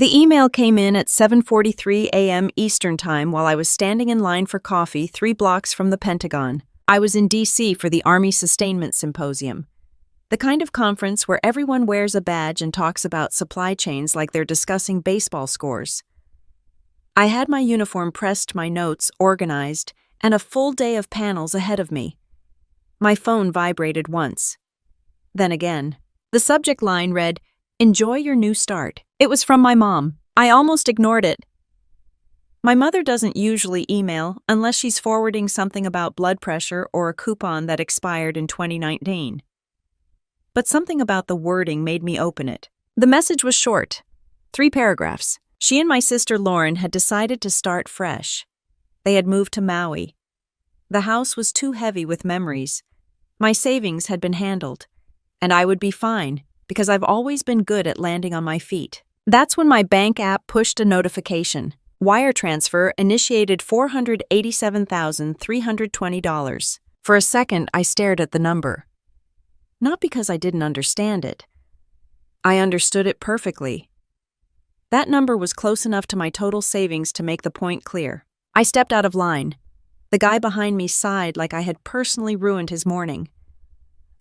The email came in at 7:43 a.m. Eastern Time while I was standing in line for coffee 3 blocks from the Pentagon. I was in D.C. for the Army Sustainment Symposium, the kind of conference where everyone wears a badge and talks about supply chains like they're discussing baseball scores. I had my uniform pressed, my notes organized, and a full day of panels ahead of me. My phone vibrated once. Then again. The subject line read, "Enjoy your new start." It was from my mom. I almost ignored it. My mother doesn't usually email unless she's forwarding something about blood pressure or a coupon that expired in 2019. But something about the wording made me open it. The message was short. 3 paragraphs. She and my sister Lauren had decided to start fresh. They had moved to Maui. The house was too heavy with memories. My savings had been handled. And I would be fine, because I've always been good at landing on my feet. That's when my bank app pushed a notification. Wire transfer initiated $487,320. For a second, I stared at the number. Not because I didn't understand it. I understood it perfectly. That number was close enough to my total savings to make the point clear. I stepped out of line. The guy behind me sighed like I had personally ruined his morning.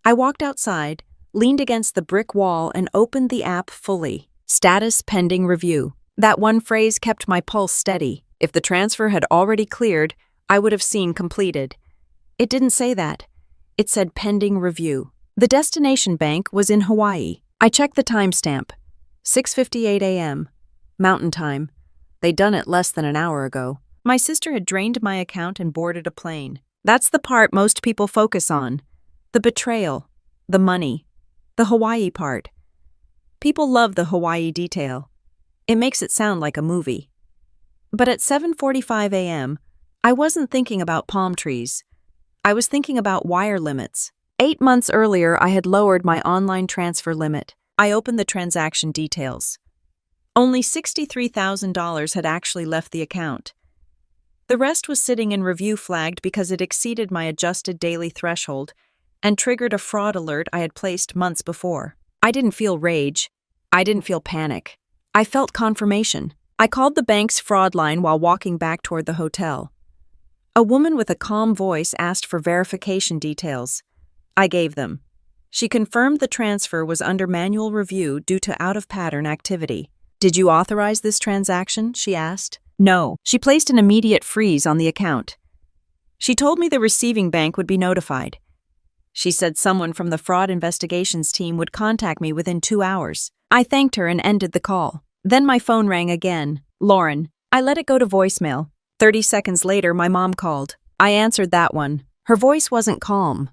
I walked outside, leaned against the brick wall, and opened the app fully. Status pending review. That one phrase kept my pulse steady. If the transfer had already cleared, I would have seen completed. It didn't say that. It said pending review. The destination bank was in Hawaii. I checked the timestamp. 6:58 a.m. Mountain Time. They'd done it less than an hour ago. My sister had drained my account and boarded a plane. That's the part most people focus on. The betrayal. The money. The Hawaii part. People love the Hawaii detail. It makes it sound like a movie. But at 7:45 a.m., I wasn't thinking about palm trees. I was thinking about wire limits. 8 months earlier, I had lowered my online transfer limit. I opened the transaction details. Only $63,000 had actually left the account. The rest was sitting in review flagged because it exceeded my adjusted daily threshold and triggered a fraud alert I had placed months before. I didn't feel rage. I didn't feel panic. I felt confirmation. I called the bank's fraud line while walking back toward the hotel. A woman with a calm voice asked for verification details. I gave them. She confirmed the transfer was under manual review due to out-of-pattern activity. "Did you authorize this transaction?" she asked. No. She placed an immediate freeze on the account. She told me the receiving bank would be notified. She said someone from the fraud investigations team would contact me within 2 hours. I thanked her and ended the call. Then my phone rang again. Lauren. I let it go to voicemail. 30 seconds later, my mom called. I answered that one. Her voice wasn't calm.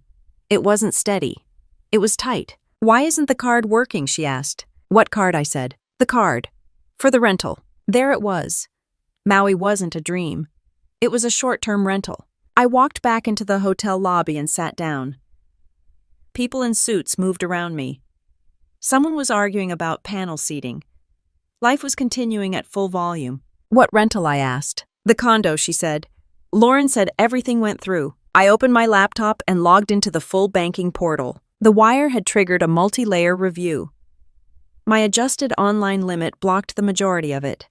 It wasn't steady. It was tight. "Why isn't the card working?" she asked. "What card?" I said. "The card. For the rental." There it was. Maui wasn't a dream. It was a short-term rental. I walked back into the hotel lobby and sat down. People in suits moved around me. Someone was arguing about panel seating. Life was continuing at full volume. "What rental?" I asked. "The condo," she said. Lauren said everything went through. I opened my laptop and logged into the full banking portal. The wire had triggered a multi-layer review. My adjusted online limit blocked the majority of it.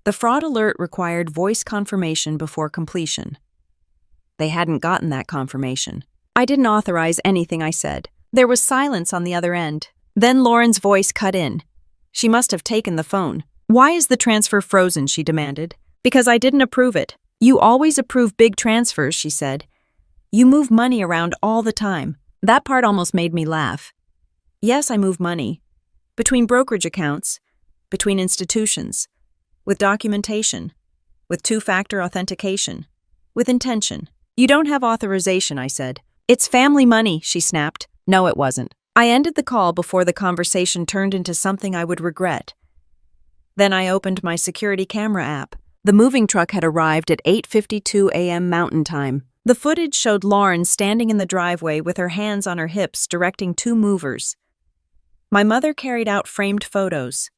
The fraud alert required voice confirmation before completion. They hadn't gotten that confirmation. I didn't authorize anything I said. There was silence on the other end. Then Lauren's voice cut in. She must have taken the phone. "Why is the transfer frozen?" she demanded. "Because I didn't approve it." "You always approve big transfers," she said. "You move money around all the time." That part almost made me laugh. Yes, I move money. Between brokerage accounts, between institutions, with documentation, with two-factor authentication, with intention. "You don't have authorization," I said. "It's family money," she snapped. No, it wasn't. I ended the call before the conversation turned into something I would regret. Then I opened my security camera app. The moving truck had arrived at 8:52 a.m. Mountain Time. The footage showed Lauren standing in the driveway with her hands on her hips directing 2 movers. My mother carried out framed photos.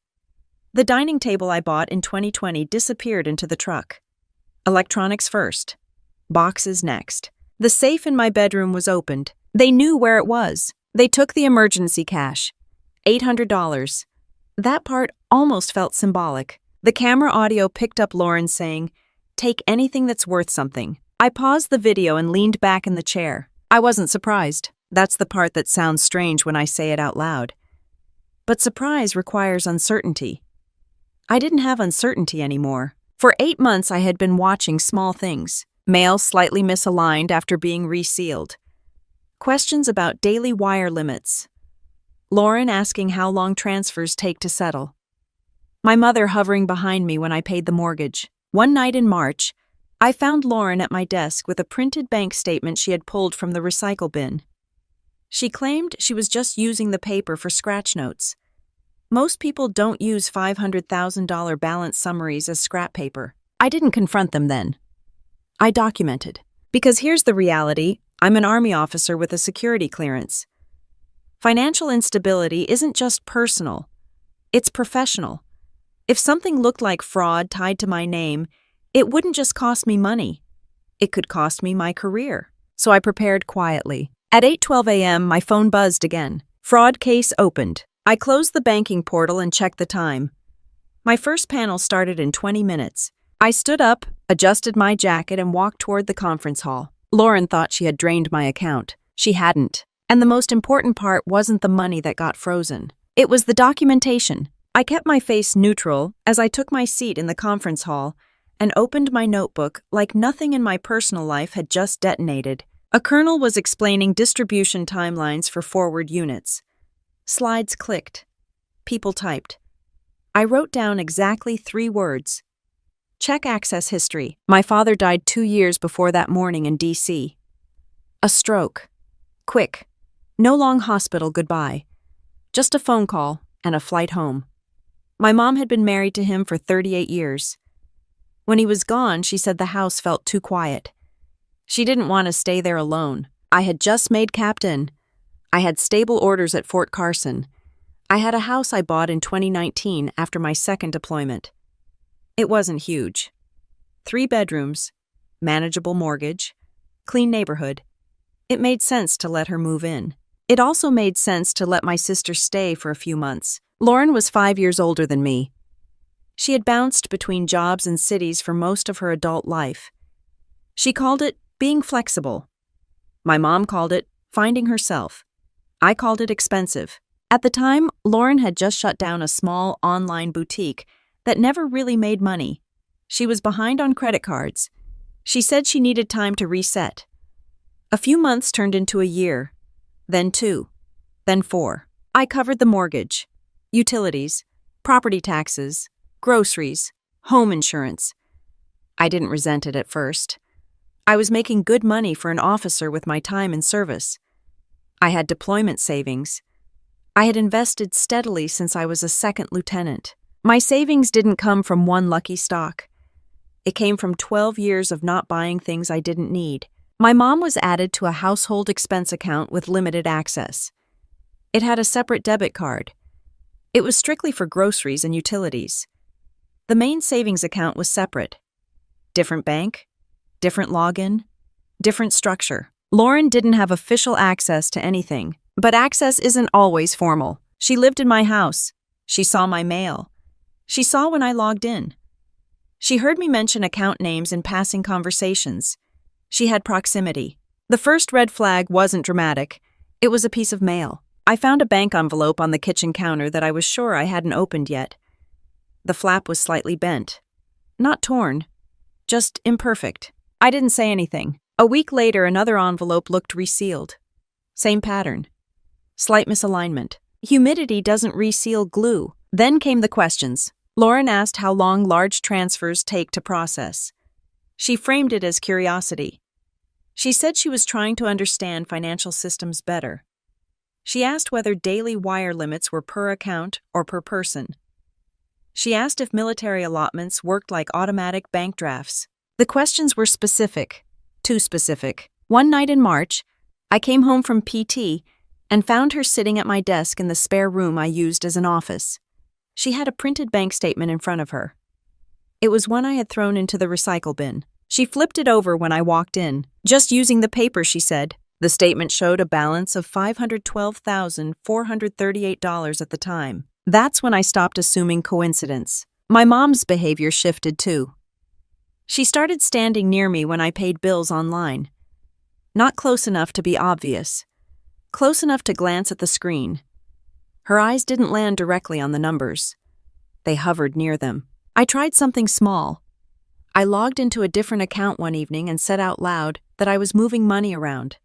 The dining table I bought in 2020 disappeared into the truck. Electronics first. Boxes next. The safe in my bedroom was opened. They knew where it was. They took the emergency cash. $800. That part almost felt symbolic. The camera audio picked up Lauren saying, "Take anything that's worth something." I paused the video and leaned back in the chair. I wasn't surprised. That's the part that sounds strange when I say it out loud. But surprise requires uncertainty. I didn't have uncertainty anymore. For 8 months, I had been watching small things. Mail slightly misaligned after being resealed. Questions about daily wire limits. Lauren asking how long transfers take to settle. My mother hovering behind me when I paid the mortgage. One night in March, I found Lauren at my desk with a printed bank statement she had pulled from the recycle bin. She claimed she was just using the paper for scratch notes. Most people don't use $500,000 balance summaries as scrap paper. I didn't confront them then. I documented. Because here's the reality, I'm an Army officer with a security clearance. Financial instability isn't just personal, it's professional. If something looked like fraud tied to my name, it wouldn't just cost me money. It could cost me my career. So I prepared quietly. At 8:12 a.m., my phone buzzed again. Fraud case opened. I closed the banking portal and checked the time. My first panel started in 20 minutes. I stood up, adjusted my jacket, and walked toward the conference hall. Lauren thought she had drained my account. She hadn't. And the most important part wasn't the money that got frozen. It was the documentation. I kept my face neutral as I took my seat in the conference hall and opened my notebook like nothing in my personal life had just detonated. A colonel was explaining distribution timelines for forward units. Slides clicked. People typed. I wrote down exactly 3 words. Check access history. My father died 2 years before that morning in D.C. A stroke. Quick. No long hospital goodbye. Just a phone call and a flight home. My mom had been married to him for 38 years. When he was gone, she said the house felt too quiet. She didn't want to stay there alone. I had just made captain. I had stable orders at Fort Carson. I had a house I bought in 2019 after my second deployment. It wasn't huge. 3 bedrooms, manageable mortgage, clean neighborhood. It made sense to let her move in. It also made sense to let my sister stay for a few months. Lauren was 5 years older than me. She had bounced between jobs and cities for most of her adult life. She called it being flexible. My mom called it finding herself. I called it expensive. At the time, Lauren had just shut down a small online boutique that never really made money. She was behind on credit cards. She said she needed time to reset. A few months turned into a year, then 2, then 4. I covered the mortgage, utilities, property taxes, groceries, home insurance. I didn't resent it at first. I was making good money for an officer with my time in service. I had deployment savings. I had invested steadily since I was a second lieutenant. My savings didn't come from one lucky stock. It came from 12 years of not buying things I didn't need. My mom was added to a household expense account with limited access. It had a separate debit card. It was strictly for groceries and utilities. The main savings account was separate. Different bank, different login, different structure. Lauren didn't have official access to anything, but access isn't always formal. She lived in my house. She saw my mail. She saw when I logged in. She heard me mention account names in passing conversations. She had proximity. The first red flag wasn't dramatic. It was a piece of mail. I found a bank envelope on the kitchen counter that I was sure I hadn't opened yet. The flap was slightly bent. Not torn, just imperfect. I didn't say anything. A week later, another envelope looked resealed. Same pattern. Slight misalignment. Humidity doesn't reseal glue. Then came the questions. Lauren asked how long large transfers take to process. She framed it as curiosity. She said she was trying to understand financial systems better. She asked whether daily wire limits were per account or per person. She asked if military allotments worked like automatic bank drafts. The questions were specific, too specific. One night in March, I came home from PT and found her sitting at my desk in the spare room I used as an office. She had a printed bank statement in front of her. It was one I had thrown into the recycle bin. She flipped it over when I walked in. Just using the paper, she said. The statement showed a balance of $512,438 at the time. That's when I stopped assuming coincidence. My mom's behavior shifted too. She started standing near me when I paid bills online. Not close enough to be obvious. Close enough to glance at the screen. Her eyes didn't land directly on the numbers. They hovered near them. I tried something small. I logged into a different account one evening and said out loud that I was moving money around.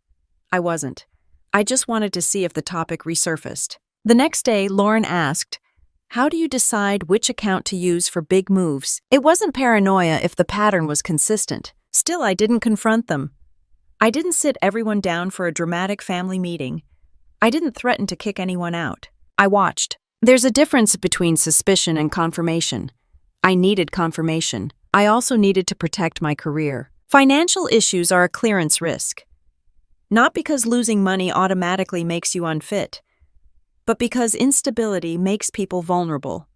I wasn't. I just wanted to see if the topic resurfaced. The next day, Lauren asked, "How do you decide which account to use for big moves?" It wasn't paranoia if the pattern was consistent. Still, I didn't confront them. I didn't sit everyone down for a dramatic family meeting. I didn't threaten to kick anyone out. I watched. There's a difference between suspicion and confirmation. I needed confirmation. I also needed to protect my career. Financial issues are a clearance risk. Not because losing money automatically makes you unfit, but because instability makes people vulnerable.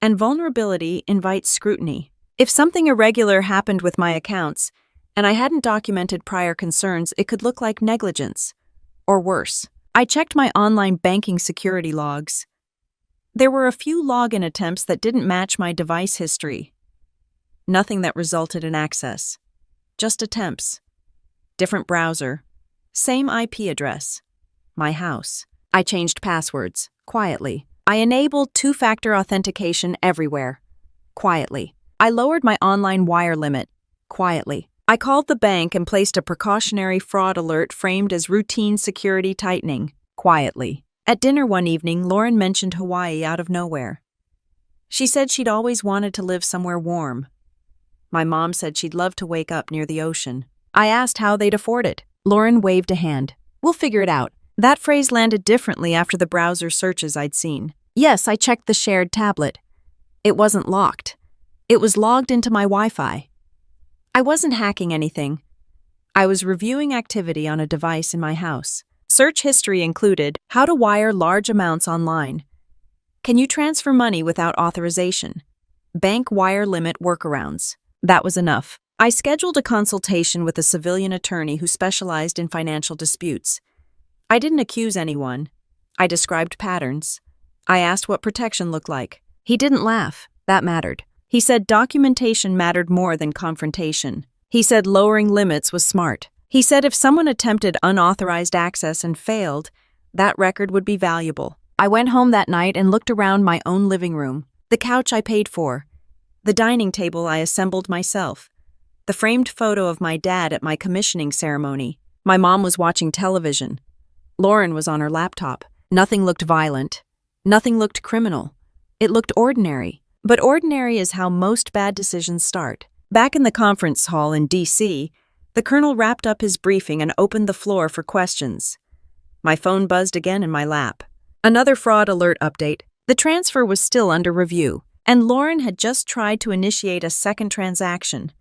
And vulnerability invites scrutiny. If something irregular happened with my accounts, and I hadn't documented prior concerns, it could look like negligence. Or worse. I checked my online banking security logs. There were a few login attempts that didn't match my device history. Nothing that resulted in access. Just attempts. Different browser. Same IP address. My house. I changed passwords. Quietly. I enabled two-factor authentication everywhere. Quietly. I lowered my online wire limit. Quietly. I called the bank and placed a precautionary fraud alert framed as routine security tightening. Quietly. At dinner one evening, Lauren mentioned Hawaii out of nowhere. She said she'd always wanted to live somewhere warm. My mom said she'd love to wake up near the ocean. I asked how they'd afford it. Lauren waved a hand. "We'll figure it out." That phrase landed differently after the browser searches I'd seen. Yes, I checked the shared tablet. It wasn't locked. It was logged into my Wi-Fi. I wasn't hacking anything. I was reviewing activity on a device in my house. Search history included how to wire large amounts online. Can you transfer money without authorization? Bank wire limit workarounds. That was enough. I scheduled a consultation with a civilian attorney who specialized in financial disputes. I didn't accuse anyone. I described patterns. I asked what protection looked like. He didn't laugh. That mattered. He said documentation mattered more than confrontation. He said lowering limits was smart. He said if someone attempted unauthorized access and failed, that record would be valuable. I went home that night and looked around my own living room. The couch I paid for. The dining table I assembled myself. The framed photo of my dad at my commissioning ceremony. My mom was watching television. Lauren was on her laptop. Nothing looked violent. Nothing looked criminal. It looked ordinary. But ordinary is how most bad decisions start. Back in the conference hall in D.C., the colonel wrapped up his briefing and opened the floor for questions. My phone buzzed again in my lap. Another fraud alert update. The transfer was still under review, and Lauren had just tried to initiate a second transaction.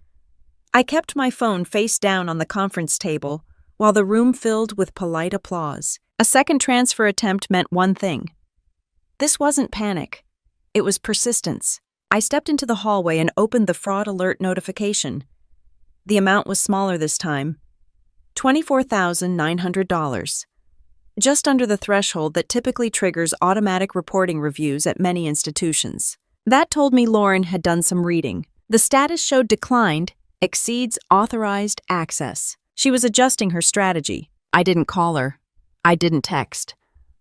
I kept my phone face down on the conference table while the room filled with polite applause. A second transfer attempt meant one thing. This wasn't panic. It was persistence. I stepped into the hallway and opened the fraud alert notification. The amount was smaller this time. $24,900. Just under the threshold that typically triggers automatic reporting reviews at many institutions. That told me Lauren had done some reading. The status showed declined, exceeds authorized access. She was adjusting her strategy. I didn't call her. I didn't text.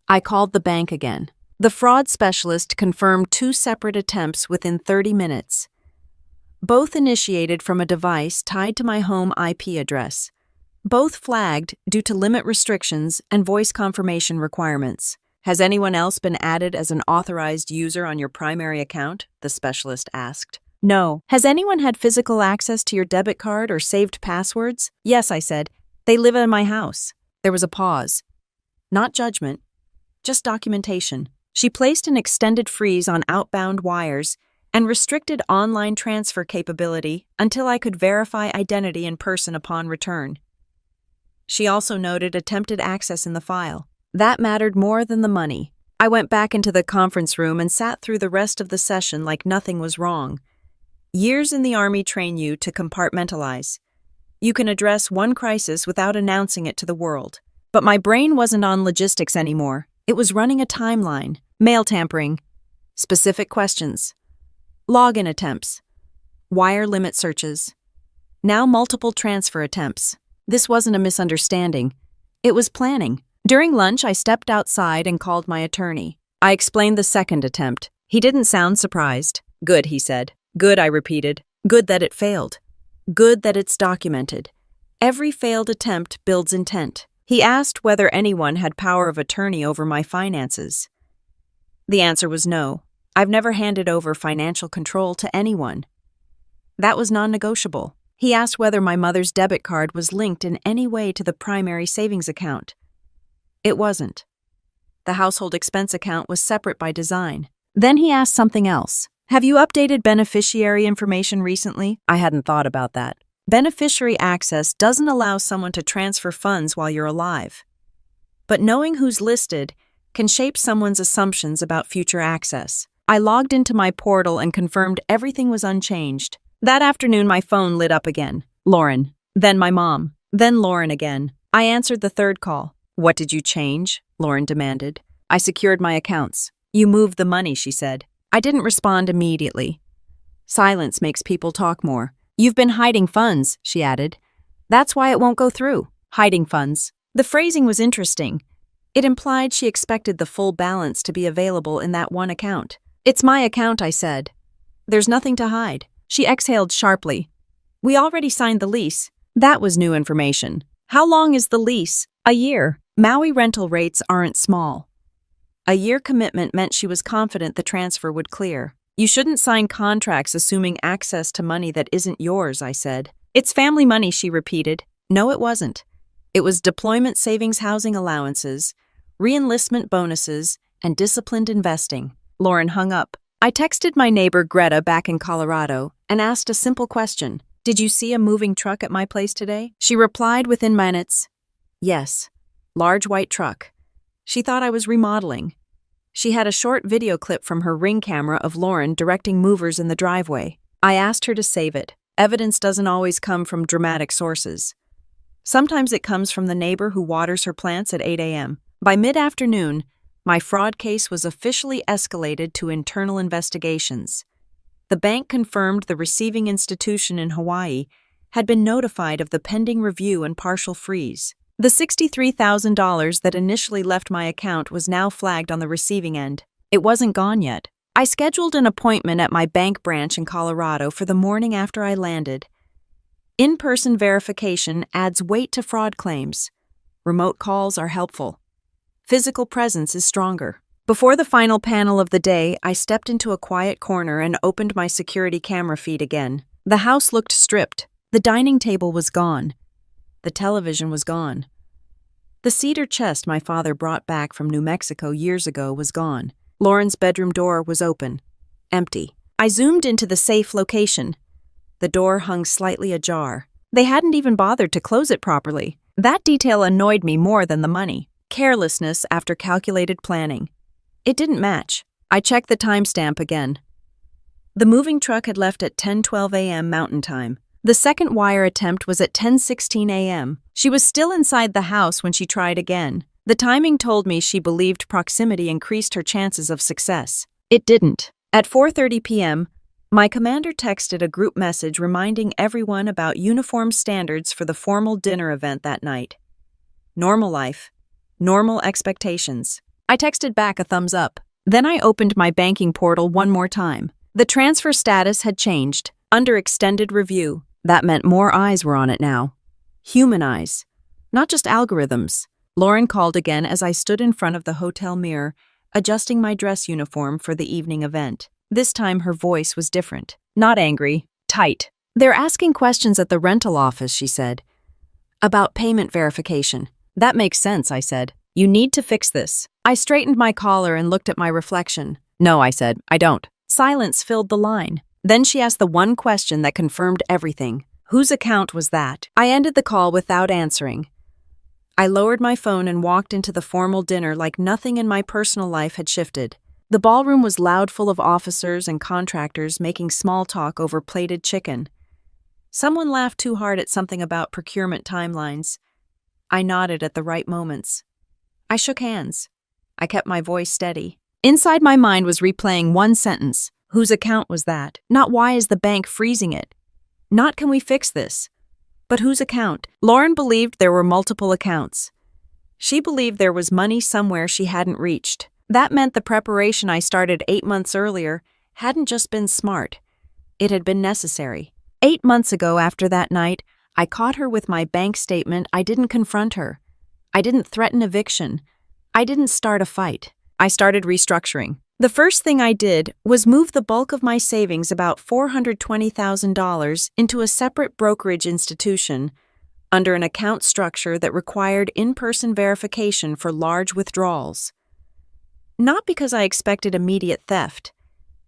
I called the bank again. The fraud specialist confirmed 2 separate attempts within 30 minutes. Both initiated from a device tied to my home IP address. Both flagged due to limit restrictions and voice confirmation requirements. Has anyone else been added as an authorized user on your primary account? The specialist asked. No. Has anyone had physical access to your debit card or saved passwords? Yes, I said. They live in my house. There was a pause. Not judgment, just documentation. She placed an extended freeze on outbound wires and restricted online transfer capability until I could verify identity in person upon return. She also noted attempted access in the file. That mattered more than the money. I went back into the conference room and sat through the rest of the session like nothing was wrong. Years in the Army train you to compartmentalize. You can address one crisis without announcing it to the world. But my brain wasn't on logistics anymore. It was running a timeline. Mail tampering. Specific questions. Login attempts. Wire limit searches. Now multiple transfer attempts. This wasn't a misunderstanding. It was planning. During lunch, I stepped outside and called my attorney. I explained the second attempt. He didn't sound surprised. Good, he said. Good, I repeated. Good that it failed. Good that it's documented. Every failed attempt builds intent. He asked whether anyone had power of attorney over my finances. The answer was no. I've never handed over financial control to anyone. That was non-negotiable. He asked whether my mother's debit card was linked in any way to the primary savings account. It wasn't. The household expense account was separate by design. Then he asked something else. Have you updated beneficiary information recently? I hadn't thought about that. Beneficiary access doesn't allow someone to transfer funds while you're alive. But knowing who's listed can shape someone's assumptions about future access. I logged into my portal and confirmed everything was unchanged. That afternoon, my phone lit up again. Lauren. Then my mom. Then Lauren again. I answered the third call. What did you change? Lauren demanded. I secured my accounts. You moved the money, she said. I didn't respond immediately. Silence makes people talk more. You've been hiding funds, she added. That's why it won't go through. Hiding funds. The phrasing was interesting. It implied she expected the full balance to be available in that one account. It's my account, I said. There's nothing to hide. She exhaled sharply. We already signed the lease. That was new information. How long is the lease? A year. Maui rental rates aren't small. A year commitment meant she was confident the transfer would clear. You shouldn't sign contracts assuming access to money that isn't yours, I said. It's family money, she repeated. No, it wasn't. It was deployment savings housing allowances, re-enlistment bonuses, and disciplined investing. Lauren hung up. I texted my neighbor Greta back in Colorado and asked a simple question. Did you see a moving truck at my place today? She replied within minutes. Yes. Large white truck. She thought I was remodeling. She had a short video clip from her Ring camera of Lauren directing movers in the driveway. I asked her to save it. Evidence doesn't always come from dramatic sources. Sometimes it comes from the neighbor who waters her plants at 8 a.m. By mid-afternoon, my fraud case was officially escalated to internal investigations. The bank confirmed the receiving institution in Hawaii had been notified of the pending review and partial freeze. The $63,000 that initially left my account was now flagged on the receiving end. It wasn't gone yet. I scheduled an appointment at my bank branch in Colorado for the morning after I landed. In-person verification adds weight to fraud claims. Remote calls are helpful. Physical presence is stronger. Before the final panel of the day, I stepped into a quiet corner and opened my security camera feed again. The house looked stripped. The dining table was gone. The television was gone. The cedar chest my father brought back from New Mexico years ago was gone. Lauren's bedroom door was open. Empty. I zoomed into the safe location. The door hung slightly ajar. They hadn't even bothered to close it properly. That detail annoyed me more than the money. Carelessness after calculated planning. It didn't match. I checked the timestamp again. The moving truck had left at 10:12 a.m. Mountain Time. The second wire attempt was at 10:16 a.m. She was still inside the house when she tried again. The timing told me she believed proximity increased her chances of success. It didn't. At 4:30 p.m., my commander texted a group message reminding everyone about uniform standards for the formal dinner event that night. Normal life. Normal expectations. I texted back a thumbs up. Then I opened my banking portal one more time. The transfer status had changed. Under extended review. That meant more eyes were on it now. Human eyes. Not just algorithms. Lauren called again as I stood in front of the hotel mirror, adjusting my dress uniform for the evening event. This time her voice was different. Not angry. Tight. They're asking questions at the rental office, she said. About payment verification. That makes sense, I said. You need to fix this. I straightened my collar and looked at my reflection. No, I said, I don't. Silence filled the line. Then she asked the one question that confirmed everything. Whose account was that? I ended the call without answering. I lowered my phone and walked into the formal dinner like nothing in my personal life had shifted. The ballroom was loud, full of officers and contractors making small talk over plated chicken. Someone laughed too hard at something about procurement timelines. I nodded at the right moments. I shook hands. I kept my voice steady. Inside my mind was replaying one sentence. Whose account was that? Not why is the bank freezing it? Not can we fix this? But whose account? Lauren believed there were multiple accounts. She believed there was money somewhere she hadn't reached. That meant the preparation I started 8 months earlier hadn't just been smart. It had been necessary. 8 months ago after that night, I caught her with my bank statement. I didn't confront her. I didn't threaten eviction. I didn't start a fight. I started restructuring. The first thing I did was move the bulk of my savings, about $420,000, into a separate brokerage institution under an account structure that required in-person verification for large withdrawals. Not because I expected immediate theft,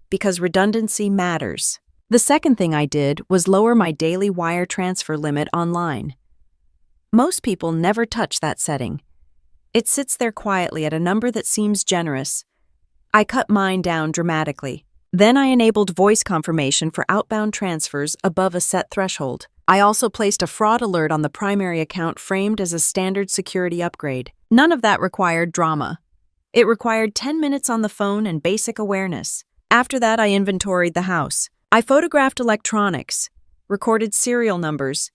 because redundancy matters. The second thing I did was lower my daily wire transfer limit online. Most people never touch that setting. It sits there quietly at a number that seems generous. I cut mine down dramatically. Then I enabled voice confirmation for outbound transfers above a set threshold. I also placed a fraud alert on the primary account framed as a standard security upgrade. None of that required drama. It required 10 minutes on the phone and basic awareness. After that, I inventoried the house. I photographed electronics, recorded serial numbers,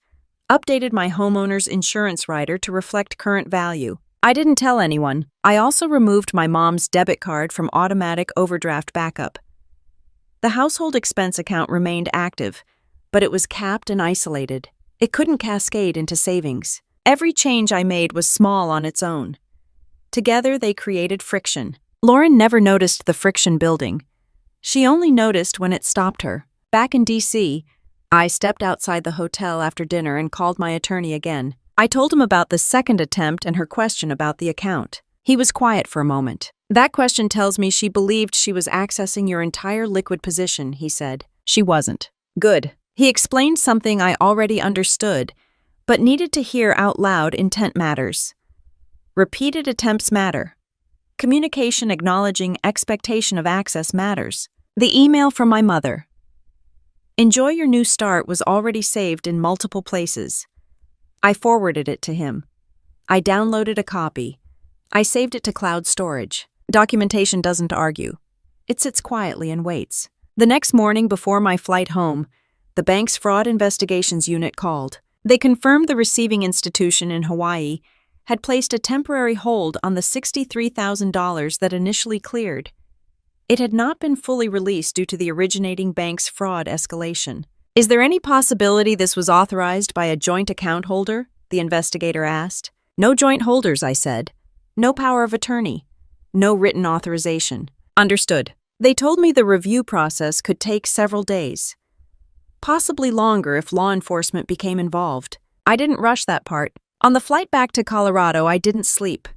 updated my homeowner's insurance rider to reflect current value. I didn't tell anyone. I also removed my mom's debit card from automatic overdraft backup. The household expense account remained active, but it was capped and isolated. It couldn't cascade into savings. Every change I made was small on its own. Together, they created friction. Lauren never noticed the friction building. She only noticed when it stopped her. Back in D.C., I stepped outside the hotel after dinner and called my attorney again. I told him about the second attempt and her question about the account. He was quiet for a moment. That question tells me she believed she was accessing your entire liquid position, he said. She wasn't. Good. He explained something I already understood, but needed to hear out loud. Intent matters. Repeated attempts matter. Communication acknowledging expectation of access matters. The email from my mother. Enjoy your new start was already saved in multiple places. I forwarded it to him. I downloaded a copy. I saved it to cloud storage. Documentation doesn't argue. It sits quietly and waits. The next morning before my flight home, the bank's fraud investigations unit called. They confirmed the receiving institution in Hawaii had placed a temporary hold on the $63,000 that initially cleared. It had not been fully released due to the originating bank's fraud escalation. Is there any possibility this was authorized by a joint account holder? The investigator asked. No joint holders, I said. No power of attorney. No written authorization. Understood. They told me the review process could take several days. Possibly longer if law enforcement became involved. I didn't rush that part. On the flight back to Colorado, I didn't sleep.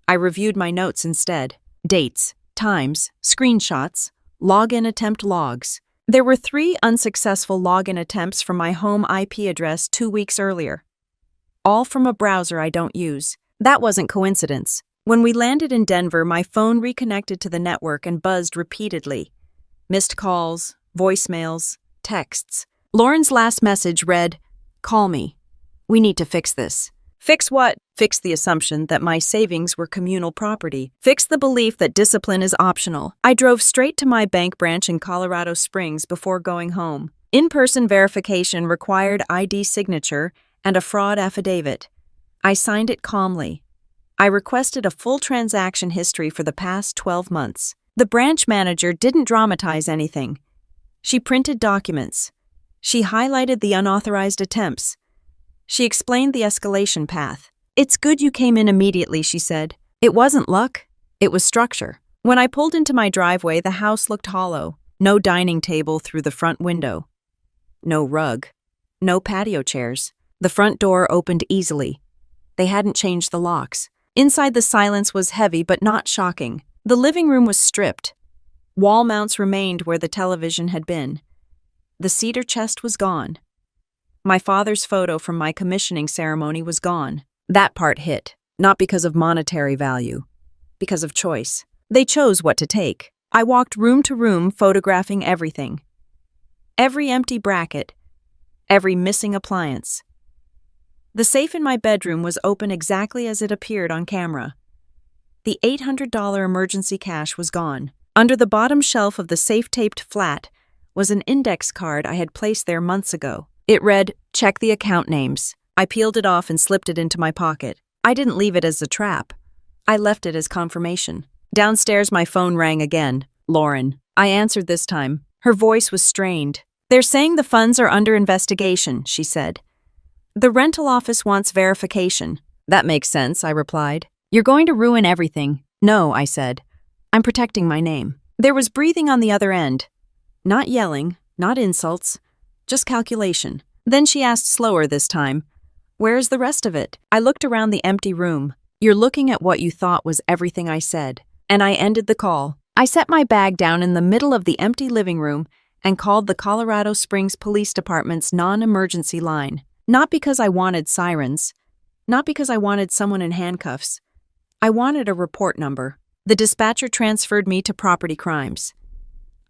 I reviewed my notes instead. Dates, times, screenshots, login attempt logs. There were 3 unsuccessful login attempts from my home IP address 2 weeks earlier. All from a browser I don't use. That wasn't coincidence. When we landed in Denver, my phone reconnected to the network and buzzed repeatedly. Missed calls, voicemails, texts. Lauren's last message read, "Call me. We need to fix this." Fix what? Fix the assumption that my savings were communal property. Fix the belief that discipline is optional. I drove straight to my bank branch in Colorado Springs before going home. In-person verification required ID signature and a fraud affidavit. I signed it calmly. I requested a full transaction history for the past 12 months. The branch manager didn't dramatize anything. She printed documents. She highlighted the unauthorized attempts. She explained the escalation path. "It's good you came in immediately," she said. "It wasn't luck. It was structure." When I pulled into my driveway, the house looked hollow. No dining table through the front window. No rug. No patio chairs. The front door opened easily. They hadn't changed the locks. Inside, the silence was heavy but not shocking. The living room was stripped. Wall mounts remained where the television had been. The cedar chest was gone. My father's photo from my commissioning ceremony was gone. That part hit, not because of monetary value, because of choice. They chose what to take. I walked room to room, photographing everything. Every empty bracket, every missing appliance. The safe in my bedroom was open exactly as it appeared on camera. The $800 emergency cash was gone. Under the bottom shelf of the safe-taped flat was an index card I had placed there months ago. It read, "Check the account names." I peeled it off and slipped it into my pocket. I didn't leave it as a trap. I left it as confirmation. Downstairs, my phone rang again. Lauren. I answered this time. Her voice was strained. "They're saying the funds are under investigation," she said. "The rental office wants verification." "That makes sense," I replied. "You're going to ruin everything." "No," I said. "I'm protecting my name." There was breathing on the other end. Not yelling, not insults, just calculation. Then she asked slower this time, "Where's the rest of it?" I looked around the empty room. "You're looking at what you thought was everything I said." And I ended the call. I set my bag down in the middle of the empty living room and called the Colorado Springs Police Department's non-emergency line. Not because I wanted sirens, not because I wanted someone in handcuffs. I wanted a report number. The dispatcher transferred me to property crimes.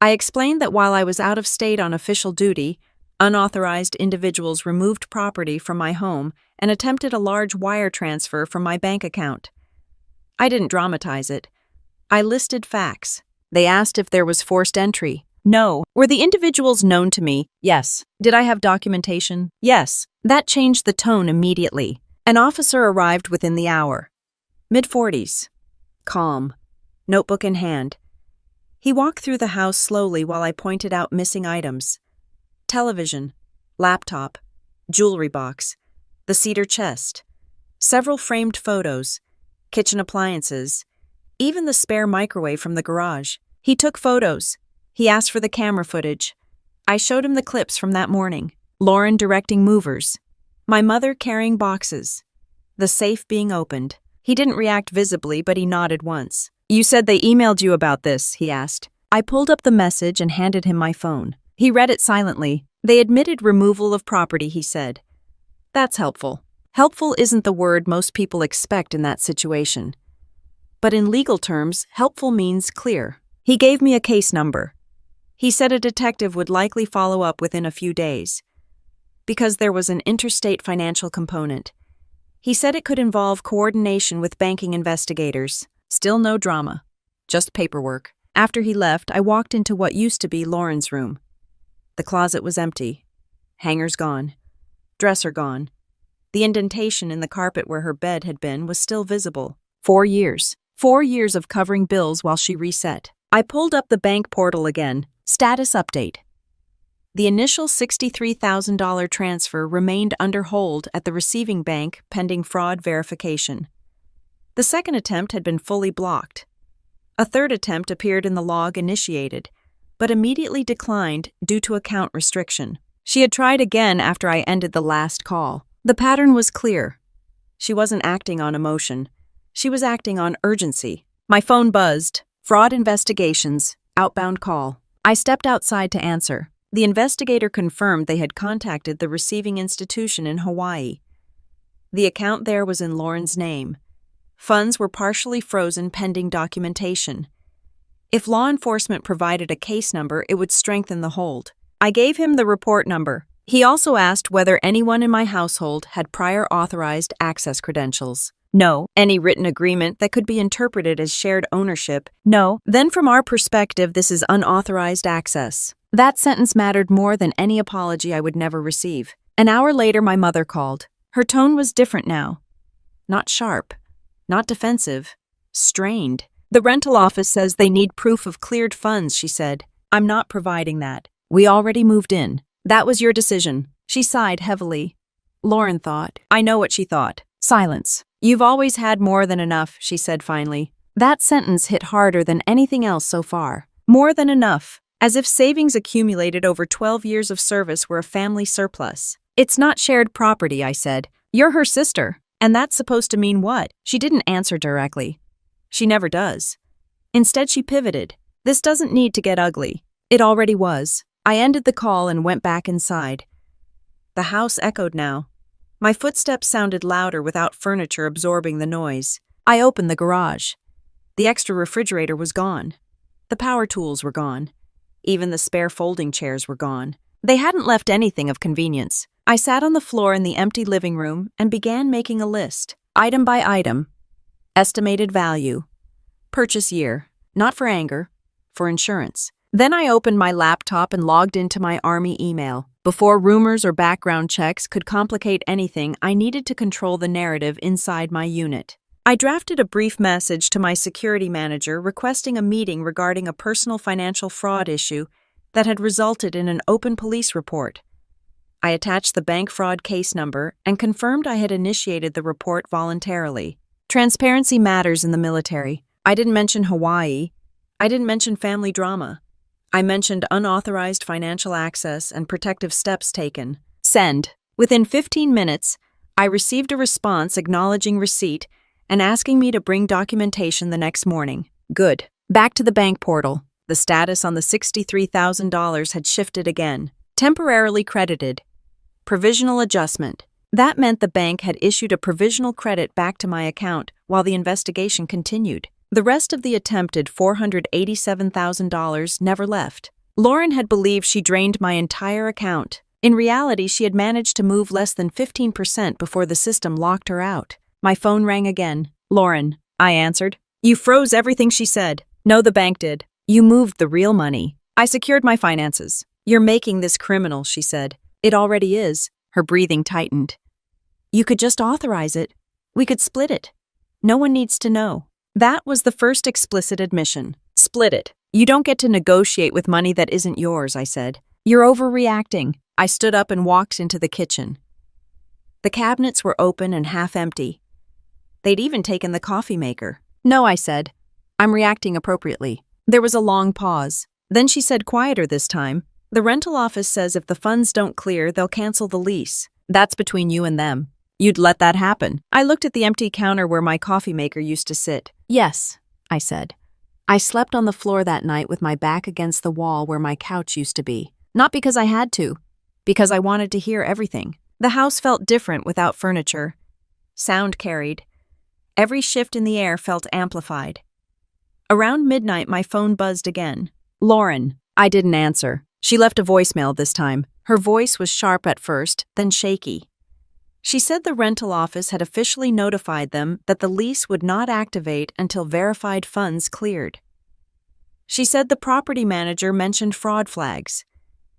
I explained that while I was out of state on official duty, unauthorized individuals removed property from my home and attempted a large wire transfer from my bank account. I didn't dramatize it. I listed facts. They asked if there was forced entry. No. Were the individuals known to me? Yes. Did I have documentation? Yes. That changed the tone immediately. An officer arrived within the hour. Mid-40s. Calm. Notebook in hand. He walked through the house slowly while I pointed out missing items. Television, laptop, jewelry box, the cedar chest, several framed photos, kitchen appliances, even the spare microwave from the garage. He took photos. He asked for the camera footage. I showed him the clips from that morning. Lauren directing movers. My mother carrying boxes. The safe being opened. He didn't react visibly, but he nodded once. "You said they emailed you about this," he asked. I pulled up the message and handed him my phone. He read it silently. "They admitted removal of property," he said. That's helpful. Helpful isn't the word most people expect in that situation. But in legal terms, helpful means clear. He gave me a case number. He said a detective would likely follow up within a few days. Because there was an interstate financial component. He said it could involve coordination with banking investigators. Still no drama. Just paperwork. After he left, I walked into what used to be Lauren's room. The closet was empty. Hangers gone. Dresser gone. The indentation in the carpet where her bed had been was still visible. 4 years. 4 years of covering bills while she reset. I pulled up the bank portal again. Status update. The initial $63,000 transfer remained under hold at the receiving bank pending fraud verification. The second attempt had been fully blocked. A third attempt appeared in the log initiated, but immediately declined due to account restriction. She had tried again after I ended the last call. The pattern was clear. She wasn't acting on emotion. She was acting on urgency. My phone buzzed. Fraud investigations. Outbound call. I stepped outside to answer. The investigator confirmed they had contacted the receiving institution in Hawaii. The account there was in Lauren's name. Funds were partially frozen pending documentation. If law enforcement provided a case number, it would strengthen the hold. I gave him the report number. He also asked whether anyone in my household had prior authorized access credentials. No. Any written agreement that could be interpreted as shared ownership. No. Then from our perspective, this is unauthorized access. That sentence mattered more than any apology I would never receive. An hour later, my mother called. Her tone was different now. Not sharp. Not defensive. Strained. "The rental office says they need proof of cleared funds," she said. "I'm not providing that. We already moved in. That was your decision." She sighed heavily. Lauren thought. I know what she thought. Silence. "You've always had more than enough," she said finally. That sentence hit harder than anything else so far. More than enough. As if savings accumulated over 12 years of service were a family surplus. "It's not shared property," I said. "You're her sister. And that's supposed to mean what?" She didn't answer directly. She never does. Instead, she pivoted. "This doesn't need to get ugly." It already was. I ended the call and went back inside. The house echoed now. My footsteps sounded louder without furniture absorbing the noise. I opened the garage. The extra refrigerator was gone. The power tools were gone. Even the spare folding chairs were gone. They hadn't left anything of convenience. I sat on the floor in the empty living room and began making a list, item by item. Estimated value, purchase year, not for anger, for insurance. Then I opened my laptop and logged into my Army email. Before rumors or background checks could complicate anything, I needed to control the narrative inside my unit. I drafted a brief message to my security manager requesting a meeting regarding a personal financial fraud issue that had resulted in an open police report. I attached the bank fraud case number and confirmed I had initiated the report voluntarily. Transparency matters in the military. I didn't mention Hawaii. I didn't mention family drama. I mentioned unauthorized financial access and protective steps taken. Send. Within 15 minutes, I received a response acknowledging receipt and asking me to bring documentation the next morning. Good. Back to the bank portal. The status on the $63,000 had shifted again. Temporarily credited. Provisional adjustment. That meant the bank had issued a provisional credit back to my account while the investigation continued. The rest of the attempted $487,000 never left. Lauren had believed she drained my entire account. In reality, she had managed to move less than 15% before the system locked her out. My phone rang again. Lauren, I answered. You froze everything, she said. No, the bank did. You moved the real money. I secured my finances. You're making this criminal, she said. It already is. Her breathing tightened. You could just authorize it. We could split it. No one needs to know. That was the first explicit admission. Split it. You don't get to negotiate with money that isn't yours, I said. You're overreacting. I stood up and walked into the kitchen. The cabinets were open and half empty. They'd even taken the coffee maker. No, I said. I'm reacting appropriately. There was a long pause. Then she said quieter this time. The rental office says if the funds don't clear, they'll cancel the lease. That's between you and them. You'd let that happen. I looked at the empty counter where my coffee maker used to sit. Yes, I said. I slept on the floor that night with my back against the wall where my couch used to be. Not because I had to, because I wanted to hear everything. The house felt different without furniture. Sound carried. Every shift in the air felt amplified. Around midnight, my phone buzzed again. Lauren. I didn't answer. She left a voicemail this time. Her voice was sharp at first, then shaky. She said the rental office had officially notified them that the lease would not activate until verified funds cleared. She said the property manager mentioned fraud flags.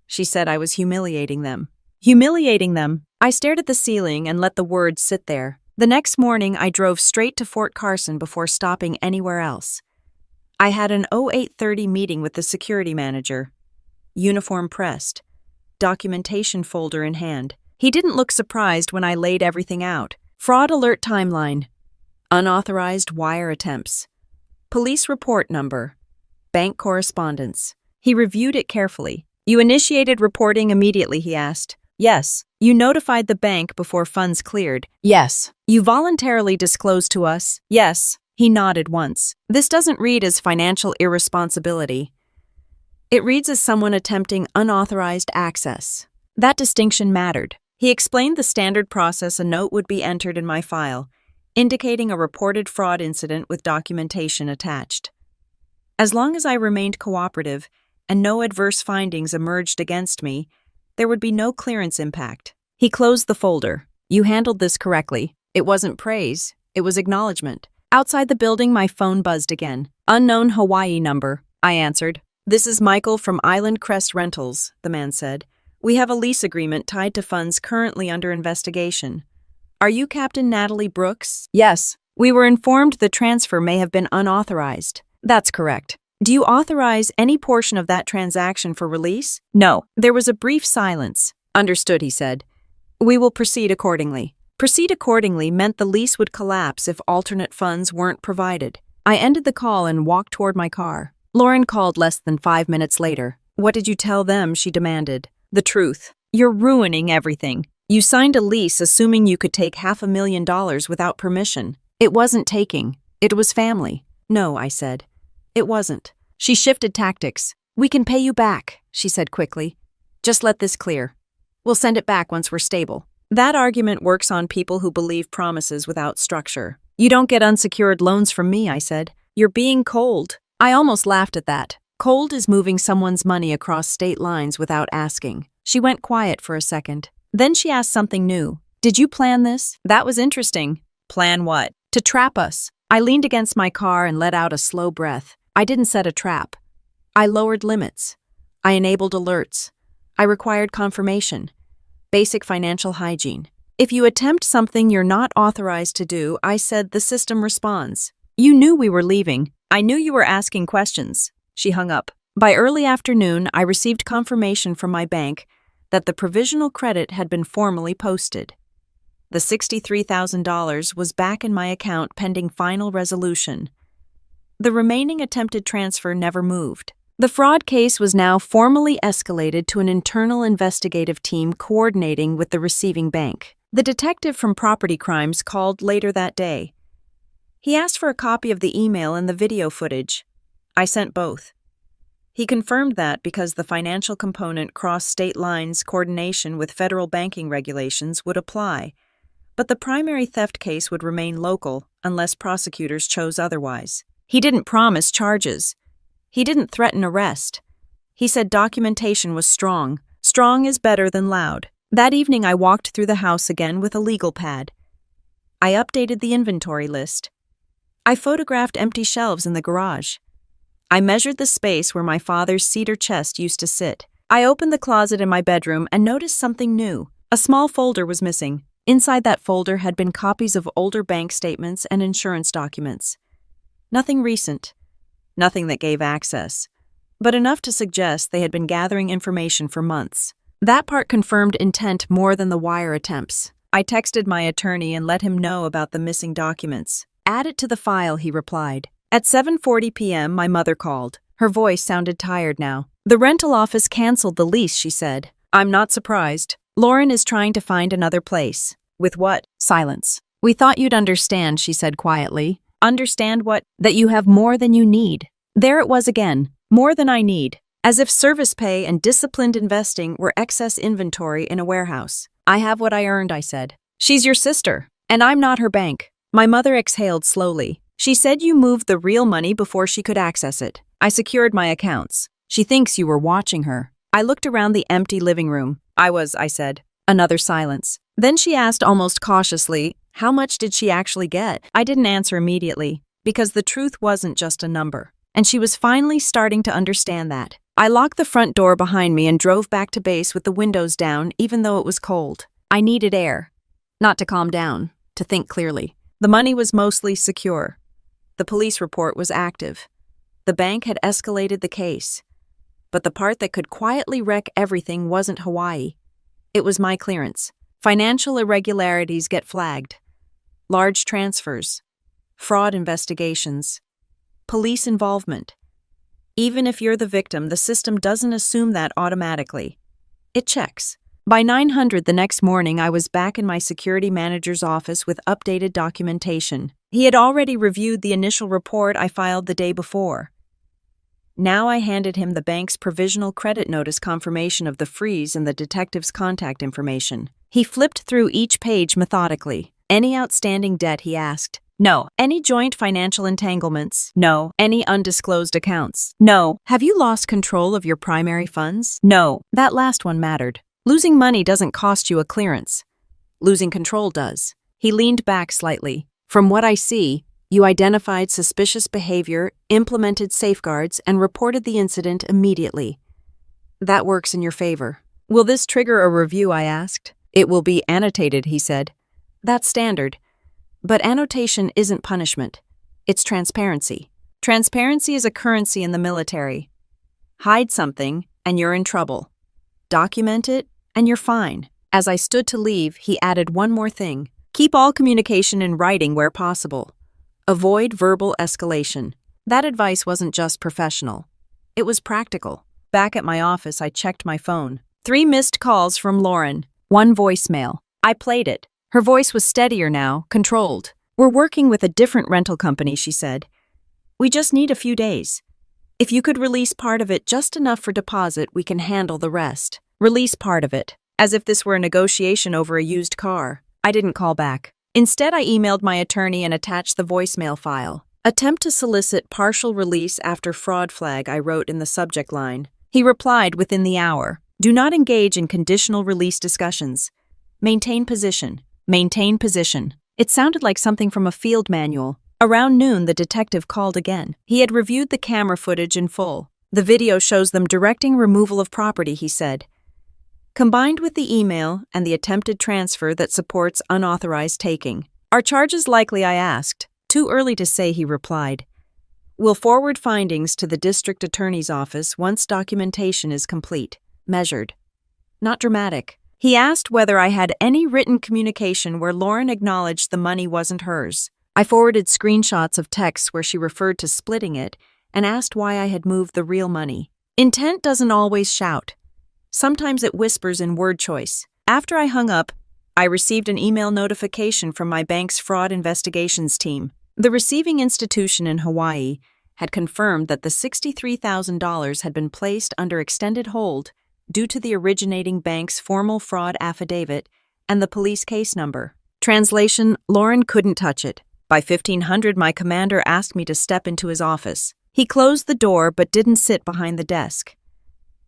She said I was humiliating them. Humiliating them? I stared at the ceiling and let the words sit there. The next morning, I drove straight to Fort Carson before stopping anywhere else. I had an 0830 meeting with the security manager. Uniform pressed. Documentation folder in hand. He didn't look surprised when I laid everything out. Fraud alert timeline. Unauthorized wire attempts. Police report number. Bank correspondence. He reviewed it carefully. You initiated reporting immediately, he asked. Yes. You notified the bank before funds cleared. Yes. You voluntarily disclosed to us. Yes. He nodded once. This doesn't read as financial irresponsibility. It reads as someone attempting unauthorized access. That distinction mattered. He explained the standard process a note would be entered in my file, indicating a reported fraud incident with documentation attached. As long as I remained cooperative and no adverse findings emerged against me, there would be no clearance impact. He closed the folder. You handled this correctly. It wasn't praise, it was acknowledgement. Outside the building, my phone buzzed again. Unknown Hawaii number, I answered. This is Michael from Island Crest Rentals, the man said. We have a lease agreement tied to funds currently under investigation. Are you Captain Natalie Brooks? Yes. We were informed the transfer may have been unauthorized. That's correct. Do you authorize any portion of that transaction for release? No. There was a brief silence. Understood, he said. We will proceed accordingly. Proceed accordingly meant the lease would collapse if alternate funds weren't provided. I ended the call and walked toward my car. Lauren called less than 5 minutes later. What did you tell them? She demanded. The truth. You're ruining everything. You signed a lease assuming you could take $500,000 without permission. It wasn't taking. It was family. No, I said. It wasn't. She shifted tactics. We can pay you back, she said quickly. Just let this clear. We'll send it back once we're stable. That argument works on people who believe promises without structure. You don't get unsecured loans from me, I said. You're being cold. I almost laughed at that. Cold is moving someone's money across state lines without asking. She went quiet for a second. Then she asked something new. Did you plan this? That was interesting. Plan what? To trap us. I leaned against my car and let out a slow breath. I didn't set a trap. I lowered limits. I enabled alerts. I required confirmation. Basic financial hygiene. If you attempt something you're not authorized to do, I said, the system responds. You knew we were leaving. I knew you were asking questions. She hung up. By early afternoon, I received confirmation from my bank that the provisional credit had been formally posted. The $63,000 was back in my account pending final resolution. The remaining attempted transfer never moved. The fraud case was now formally escalated to an internal investigative team coordinating with the receiving bank. The detective from Property Crimes called later that day. He asked for a copy of the email and the video footage. I sent both. He confirmed that because the financial component crossed state lines, coordination with federal banking regulations would apply, but the primary theft case would remain local unless prosecutors chose otherwise. He didn't promise charges. He didn't threaten arrest. He said documentation was strong. Strong is better than loud. That evening I walked through the house again with a legal pad. I updated the inventory list. I photographed empty shelves in the garage. I measured the space where my father's cedar chest used to sit. I opened the closet in my bedroom and noticed something new. A small folder was missing. Inside that folder had been copies of older bank statements and insurance documents. Nothing recent. Nothing that gave access. But enough to suggest they had been gathering information for months. That part confirmed intent more than the wire attempts. I texted my attorney and let him know about the missing documents. Add it to the file, he replied. At 7:40 p.m., my mother called. Her voice sounded tired now. The rental office canceled the lease, she said. I'm not surprised. Lauren is trying to find another place. With what? Silence. We thought you'd understand, she said quietly. Understand what? That you have more than you need. There it was again. More than I need. As if service pay and disciplined investing were excess inventory in a warehouse. I have what I earned, I said. She's your sister, and I'm not her bank. My mother exhaled slowly. She said you moved the real money before she could access it. I secured my accounts. She thinks you were watching her. I looked around the empty living room. I said. Another silence. Then she asked almost cautiously, how much did she actually get? I didn't answer immediately, because the truth wasn't just a number. And she was finally starting to understand that. I locked the front door behind me and drove back to base with the windows down, even though it was cold. I needed air. Not to calm down, to think clearly. The money was mostly secure. The police report was active. The bank had escalated the case. But the part that could quietly wreck everything wasn't Hawaii. It was my clearance. Financial irregularities get flagged. Large transfers. Fraud investigations. Police involvement. Even if you're the victim, the system doesn't assume that automatically. It checks. By 9:00 the next morning, I was back in my security manager's office with updated documentation. He had already reviewed the initial report I filed the day before. Now I handed him the bank's provisional credit notice confirmation of the freeze and the detective's contact information. He flipped through each page methodically. Any outstanding debt, he asked. No. Any joint financial entanglements? No. Any undisclosed accounts? No. Have you lost control of your primary funds? No. That last one mattered. Losing money doesn't cost you a clearance. Losing control does. He leaned back slightly. From what I see, you identified suspicious behavior, implemented safeguards, and reported the incident immediately. That works in your favor. Will this trigger a review, I asked. It will be annotated, he said. That's standard. But annotation isn't punishment. It's transparency. Transparency is a currency in the military. Hide something, and you're in trouble. Document it, and you're fine. As I stood to leave, he added one more thing. Keep all communication in writing where possible. Avoid verbal escalation. That advice wasn't just professional. It was practical. Back at my office, I checked my phone. 3 missed calls from Lauren. 1 voicemail. I played it. Her voice was steadier now, controlled. We're working with a different rental company, she said. We just need a few days. If you could release part of it, just enough for deposit, we can handle the rest. Release part of it. As if this were a negotiation over a used car. I didn't call back. Instead, I emailed my attorney and attached the voicemail file. Attempt to solicit partial release after fraud flag, I wrote in the subject line. He replied within the hour. Do not engage in conditional release discussions. Maintain position. Maintain position. It sounded like something from a field manual. Around noon, the detective called again. He had reviewed the camera footage in full. The video shows them directing removal of property, he said. Combined with the email and the attempted transfer that supports unauthorized taking. Are charges likely, I asked. Too early to say, he replied. We'll forward findings to the district attorney's office once documentation is complete. Measured. Not dramatic. He asked whether I had any written communication where Lauren acknowledged the money wasn't hers. I forwarded screenshots of texts where she referred to splitting it and asked why I had moved the real money. Intent doesn't always shout. Sometimes it whispers in word choice. After I hung up, I received an email notification from my bank's fraud investigations team. The receiving institution in Hawaii had confirmed that the $63,000 had been placed under extended hold due to the originating bank's formal fraud affidavit and the police case number. Translation: Lauren couldn't touch it. By 1500, my commander asked me to step into his office. He closed the door but didn't sit behind the desk.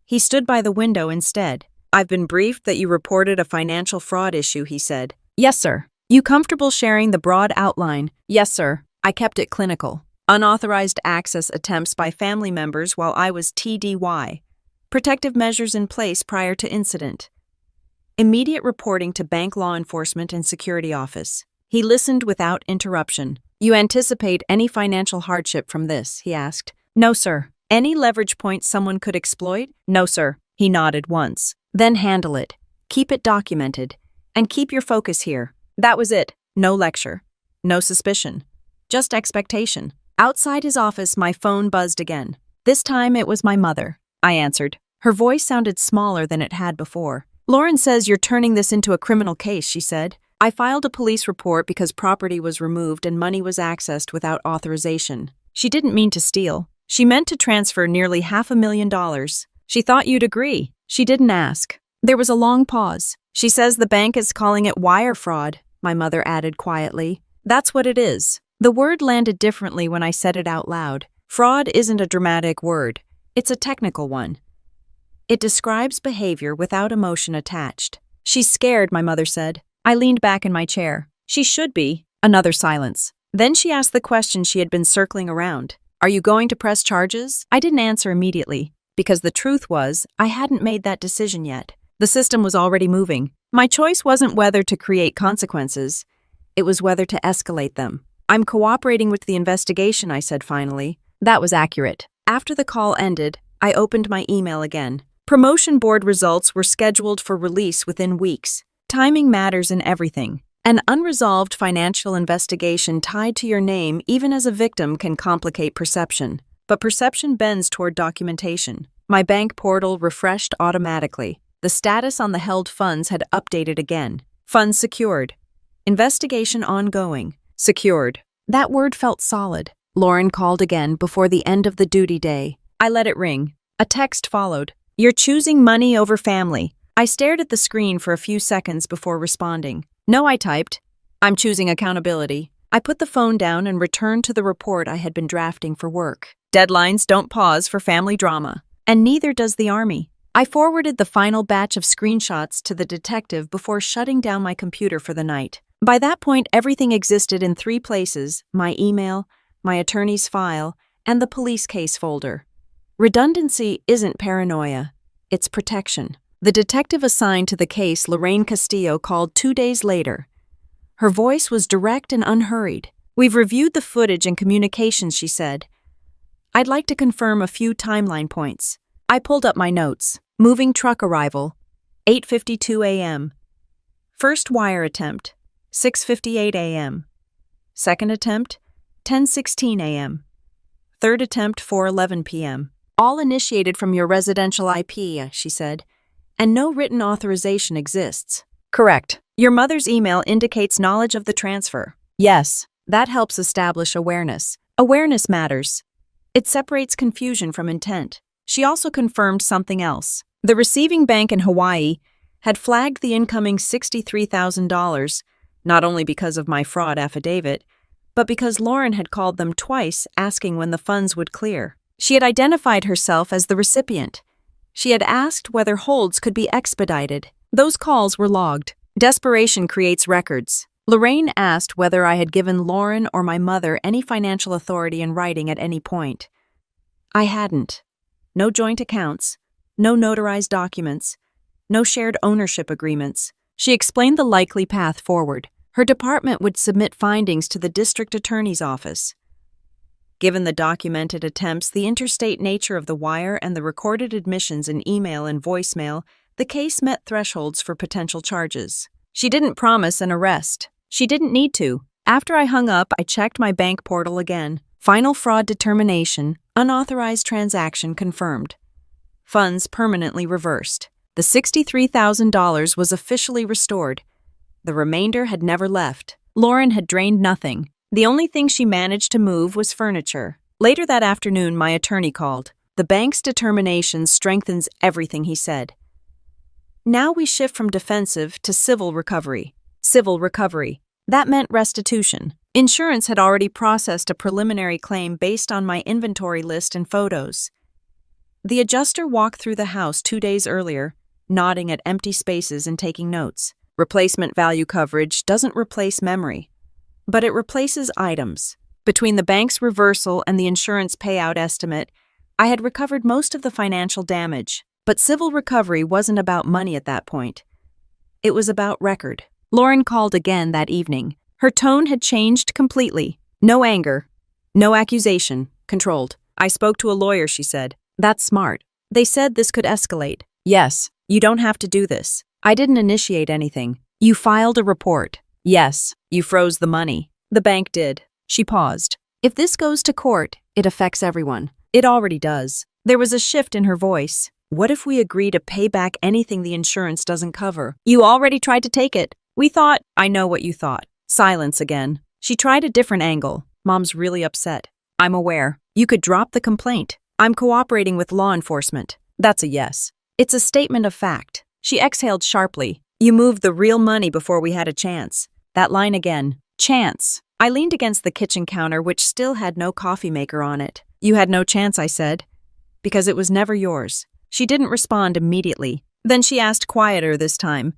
He stood by the window instead. I've been briefed that you reported a financial fraud issue, he said. Yes, sir. You comfortable sharing the broad outline? Yes, sir. I kept it clinical. Unauthorized access attempts by family members while I was TDY. Protective measures in place prior to incident. Immediate reporting to bank law enforcement and security office. He listened without interruption. You anticipate any financial hardship from this? He asked. No, sir. Any leverage point someone could exploit? No, sir. He nodded once. Then handle it. Keep it documented. And keep your focus here. That was it. No lecture. No suspicion. Just expectation. Outside his office, my phone buzzed again. This time it was my mother. I answered. Her voice sounded smaller than it had before. Lauren says you're turning this into a criminal case, she said. I filed a police report because property was removed and money was accessed without authorization. She didn't mean to steal. She meant to transfer nearly $500,000. She thought you'd agree. She didn't ask. There was a long pause. She says the bank is calling it wire fraud, my mother added quietly. That's what it is. The word landed differently when I said it out loud. Fraud isn't a dramatic word. It's a technical one. It describes behavior without emotion attached. She's scared, my mother said. I leaned back in my chair. She should be. Another silence. Then she asked the question she had been circling around. Are you going to press charges? I didn't answer immediately, because the truth was, I hadn't made that decision yet. The system was already moving. My choice wasn't whether to create consequences. It was whether to escalate them. I'm cooperating with the investigation, I said finally. That was accurate. After the call ended, I opened my email again. Promotion board results were scheduled for release within weeks. Timing matters in everything. An unresolved financial investigation tied to your name, even as a victim, can complicate perception. But perception bends toward documentation. My bank portal refreshed automatically. The status on the held funds had updated again. Funds secured. Investigation ongoing. Secured. That word felt solid. Lauren called again before the end of the duty day. I let it ring. A text followed. You're choosing money over family. I stared at the screen for a few seconds before responding. No, I typed. I'm choosing accountability. I put the phone down and returned to the report I had been drafting for work. Deadlines don't pause for family drama. And neither does the Army. I forwarded the final batch of screenshots to the detective before shutting down my computer for the night. By that point, everything existed in 3 places: my email, my attorney's file, and the police case folder. Redundancy isn't paranoia. It's protection. The detective assigned to the case, Lorraine Castillo, called 2 days later. Her voice was direct and unhurried. We've reviewed the footage and communications, she said. I'd like to confirm a few timeline points. I pulled up my notes. Moving truck arrival, 8:52 a.m. First wire attempt, 6:58 a.m. Second attempt, 10:16 a.m. Third attempt, 4:11 p.m. All initiated from your residential IP, she said, and no written authorization exists. Correct. Your mother's email indicates knowledge of the transfer. Yes, that helps establish awareness. Awareness matters. It separates confusion from intent. She also confirmed something else. The receiving bank in Hawaii had flagged the incoming $63,000, not only because of my fraud affidavit, but because Lauren had called them twice asking when the funds would clear. She had identified herself as the recipient. She had asked whether holds could be expedited. Those calls were logged. Desperation creates records. Lorraine asked whether I had given Lauren or my mother any financial authority in writing at any point. I hadn't. No joint accounts, no notarized documents, no shared ownership agreements. She explained the likely path forward. Her department would submit findings to the district attorney's office. Given the documented attempts, the interstate nature of the wire, and the recorded admissions in email and voicemail, the case met thresholds for potential charges. She didn't promise an arrest. She didn't need to. After I hung up, I checked my bank portal again. Final fraud determination, unauthorized transaction confirmed. Funds permanently reversed. The $63,000 was officially restored. The remainder had never left. Lauren had drained nothing. The only thing she managed to move was furniture. Later that afternoon, my attorney called. The bank's determination strengthens everything he said. Now we shift from defensive to civil recovery. Civil recovery. That meant restitution. Insurance had already processed a preliminary claim based on my inventory list and photos. The adjuster walked through the house 2 days earlier, nodding at empty spaces and taking notes. Replacement value coverage doesn't replace memory, but it replaces items. Between the bank's reversal and the insurance payout estimate, I had recovered most of the financial damage. But civil recovery wasn't about money at that point. It was about record. Lauren called again that evening. Her tone had changed completely. No anger. No accusation. Controlled. I spoke to a lawyer, she said. That's smart. They said this could escalate. Yes, you don't have to do this. I didn't initiate anything. You filed a report. Yes, you froze the money. The bank did. She paused. If this goes to court, it affects everyone. It already does. There was a shift in her voice. What if we agree to pay back anything the insurance doesn't cover? You already tried to take it. We thought. I know what you thought. Silence again. She tried a different angle. Mom's really upset. I'm aware. You could drop the complaint. I'm cooperating with law enforcement. That's a yes. It's a statement of fact. She exhaled sharply. You moved the real money before we had a chance. That line again. Chance. I leaned against the kitchen counter, which still had no coffee maker on it. You had no chance, I said. Because it was never yours. She didn't respond immediately. Then she asked quieter this time.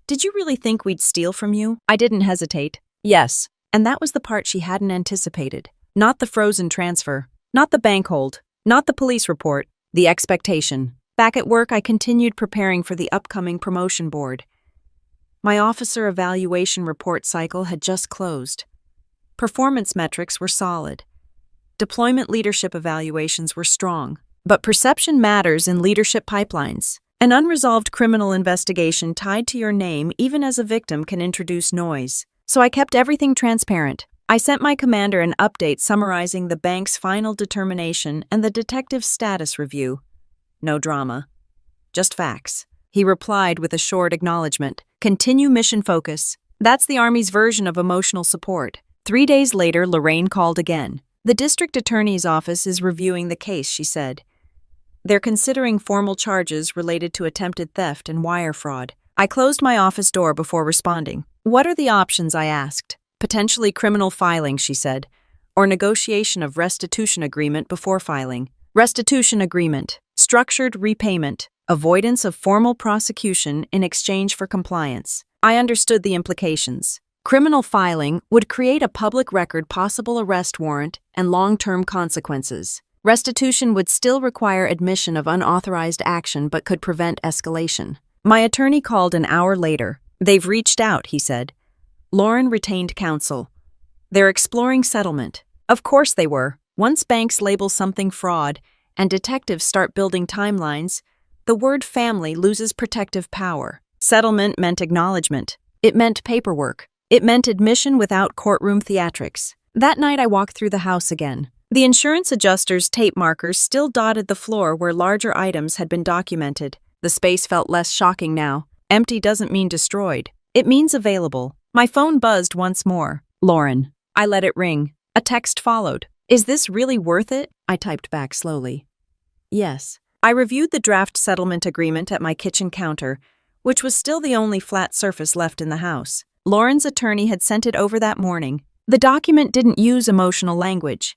Did you really think we'd steal from you? I didn't hesitate. Yes. And that was the part she hadn't anticipated. Not the frozen transfer. Not the bank hold. Not the police report. The expectation. Back at work, I continued preparing for the upcoming promotion board. My officer evaluation report cycle had just closed. Performance metrics were solid. Deployment leadership evaluations were strong. But perception matters in leadership pipelines. An unresolved criminal investigation tied to your name, even as a victim, can introduce noise. So I kept everything transparent. I sent my commander an update summarizing the bank's final determination and the detective's status review. No drama. Just facts. He replied with a short acknowledgement. Continue mission focus. That's the Army's version of emotional support. 3 days later, Lorraine called again. The district attorney's office is reviewing the case, she said. They're considering formal charges related to attempted theft and wire fraud. I closed my office door before responding. What are the options, I asked. Potentially criminal filing, she said, or negotiation of restitution agreement before filing. Restitution agreement, structured repayment, avoidance of formal prosecution in exchange for compliance. I understood the implications. Criminal filing would create a public record possible arrest warrant and long-term consequences. Restitution would still require admission of unauthorized action but could prevent escalation. My attorney called an hour later. They've reached out, he said. Lauren retained counsel. They're exploring settlement. Of course they were. Once banks label something fraud and detectives start building timelines, the word family loses protective power. Settlement meant acknowledgement. It meant paperwork. It meant admission without courtroom theatrics. That night I walked through the house again. The insurance adjuster's tape markers still dotted the floor where larger items had been documented. The space felt less shocking now. Empty doesn't mean destroyed. It means available. My phone buzzed once more. Lauren. I let it ring. A text followed. Is this really worth it? I typed back slowly. Yes. I reviewed the draft settlement agreement at my kitchen counter, which was still the only flat surface left in the house. Lauren's attorney had sent it over that morning. The document didn't use emotional language.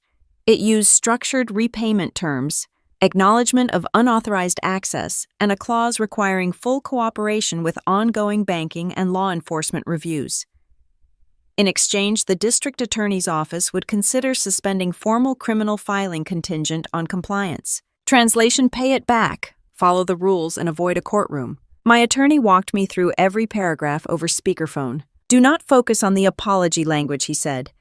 It used structured repayment terms, acknowledgement of unauthorized access, and a clause requiring full cooperation with ongoing banking and law enforcement reviews. In exchange, the district attorney's office would consider suspending formal criminal filing contingent on compliance. Translation: pay it back, follow the rules, and avoid a courtroom. My attorney walked me through every paragraph over speakerphone. Do not focus on the apology language, he said.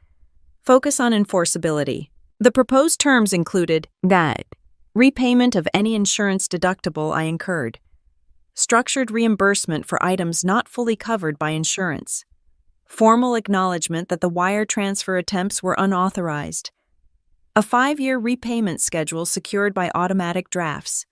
Focus on enforceability. The proposed terms included that repayment of any insurance deductible I incurred, structured reimbursement for items not fully covered by insurance, formal acknowledgement that the wire transfer attempts were unauthorized, a 5-year repayment schedule secured by automatic drafts,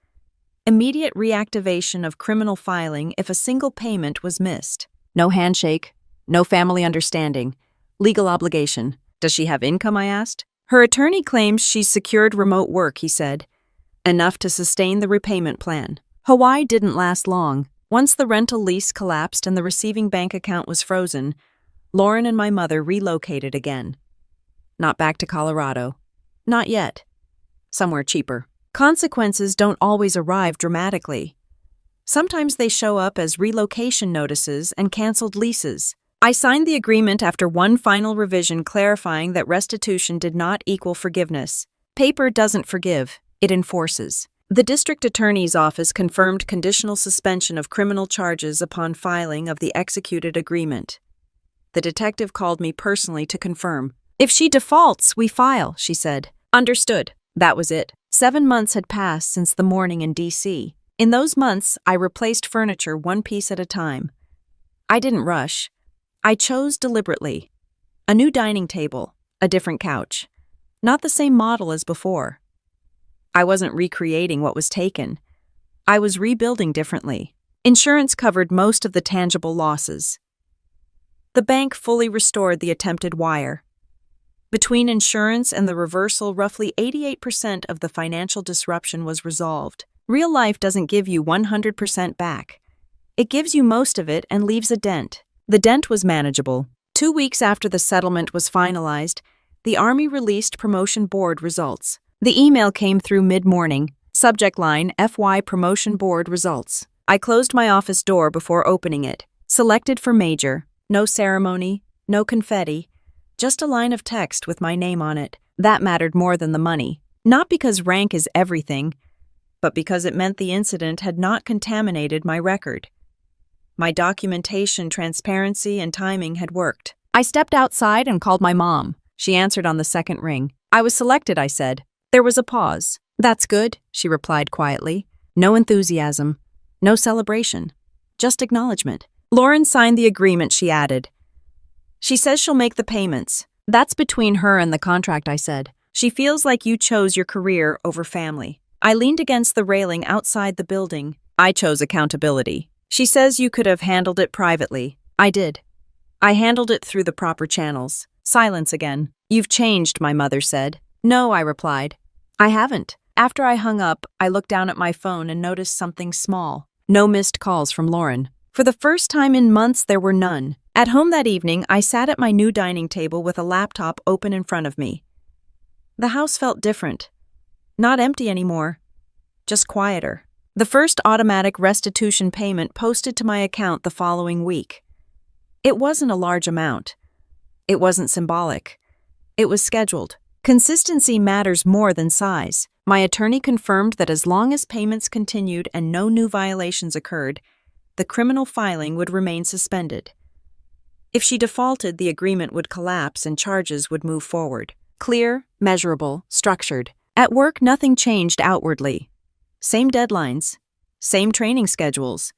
immediate reactivation of criminal filing if a single payment was missed. No handshake, no family understanding, legal obligation. Does she have income, I asked. Her attorney claims she's secured remote work, he said. Enough to sustain the repayment plan. Hawaii didn't last long. Once the rental lease collapsed and the receiving bank account was frozen, Lauren and my mother relocated again. Not back to Colorado. Not yet. Somewhere cheaper. Consequences don't always arrive dramatically. Sometimes they show up as relocation notices and canceled leases. I signed the agreement after one final revision clarifying that restitution did not equal forgiveness. Paper doesn't forgive, it enforces. The district attorney's office confirmed conditional suspension of criminal charges upon filing of the executed agreement. The detective called me personally to confirm. If she defaults, we file, she said. Understood. That was it. 7 months had passed since the morning in D.C. In those months, I replaced furniture one piece at a time. I didn't rush. I chose deliberately. A new dining table, a different couch. Not the same model as before. I wasn't recreating what was taken. I was rebuilding differently. Insurance covered most of the tangible losses. The bank fully restored the attempted wire. Between insurance and the reversal, roughly 88% of the financial disruption was resolved. Real life doesn't give you 100% back. It gives you most of it and leaves a dent. The dent was manageable. 2 weeks after the settlement was finalized, the Army released promotion board results. The email came through mid-morning. Subject line: FY Promotion Board Results. I closed my office door before opening it. Selected for major. No ceremony, no confetti. Just a line of text with my name on it. That mattered more than the money. Not because rank is everything, but because it meant the incident had not contaminated my record. My documentation, transparency, and timing had worked. I stepped outside and called my mom. She answered on the second ring. I was selected, I said. There was a pause. That's good, she replied quietly. No enthusiasm. No celebration. Just acknowledgement. Lauren signed the agreement, she added. She says she'll make the payments. That's between her and the contract, I said. She feels like you chose your career over family. I leaned against the railing outside the building. I chose accountability. She says you could have handled it privately. I did. I handled it through the proper channels. Silence again. You've changed, my mother said. No, I replied. I haven't. After I hung up, I looked down at my phone and noticed something small. No missed calls from Lauren. For the first time in months, there were none. At home that evening, I sat at my new dining table with a laptop open in front of me. The house felt different. Not empty anymore. Just quieter. The first automatic restitution payment posted to my account the following week. It wasn't a large amount. It wasn't symbolic. It was scheduled. Consistency matters more than size. My attorney confirmed that as long as payments continued and no new violations occurred, the criminal filing would remain suspended. If she defaulted, the agreement would collapse and charges would move forward. Clear, measurable, structured. At work, nothing changed outwardly. Same deadlines, same training schedules,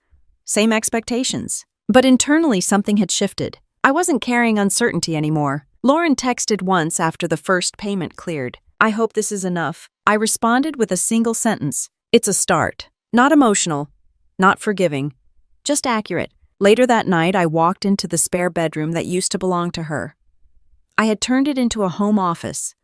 same expectations. But internally, something had shifted. I wasn't carrying uncertainty anymore. Lauren texted once after the first payment cleared. I hope this is enough. I responded with a single sentence. It's a start. Not emotional, not forgiving, just accurate. Later that night, I walked into the spare bedroom that used to belong to her. I had turned it into a home office.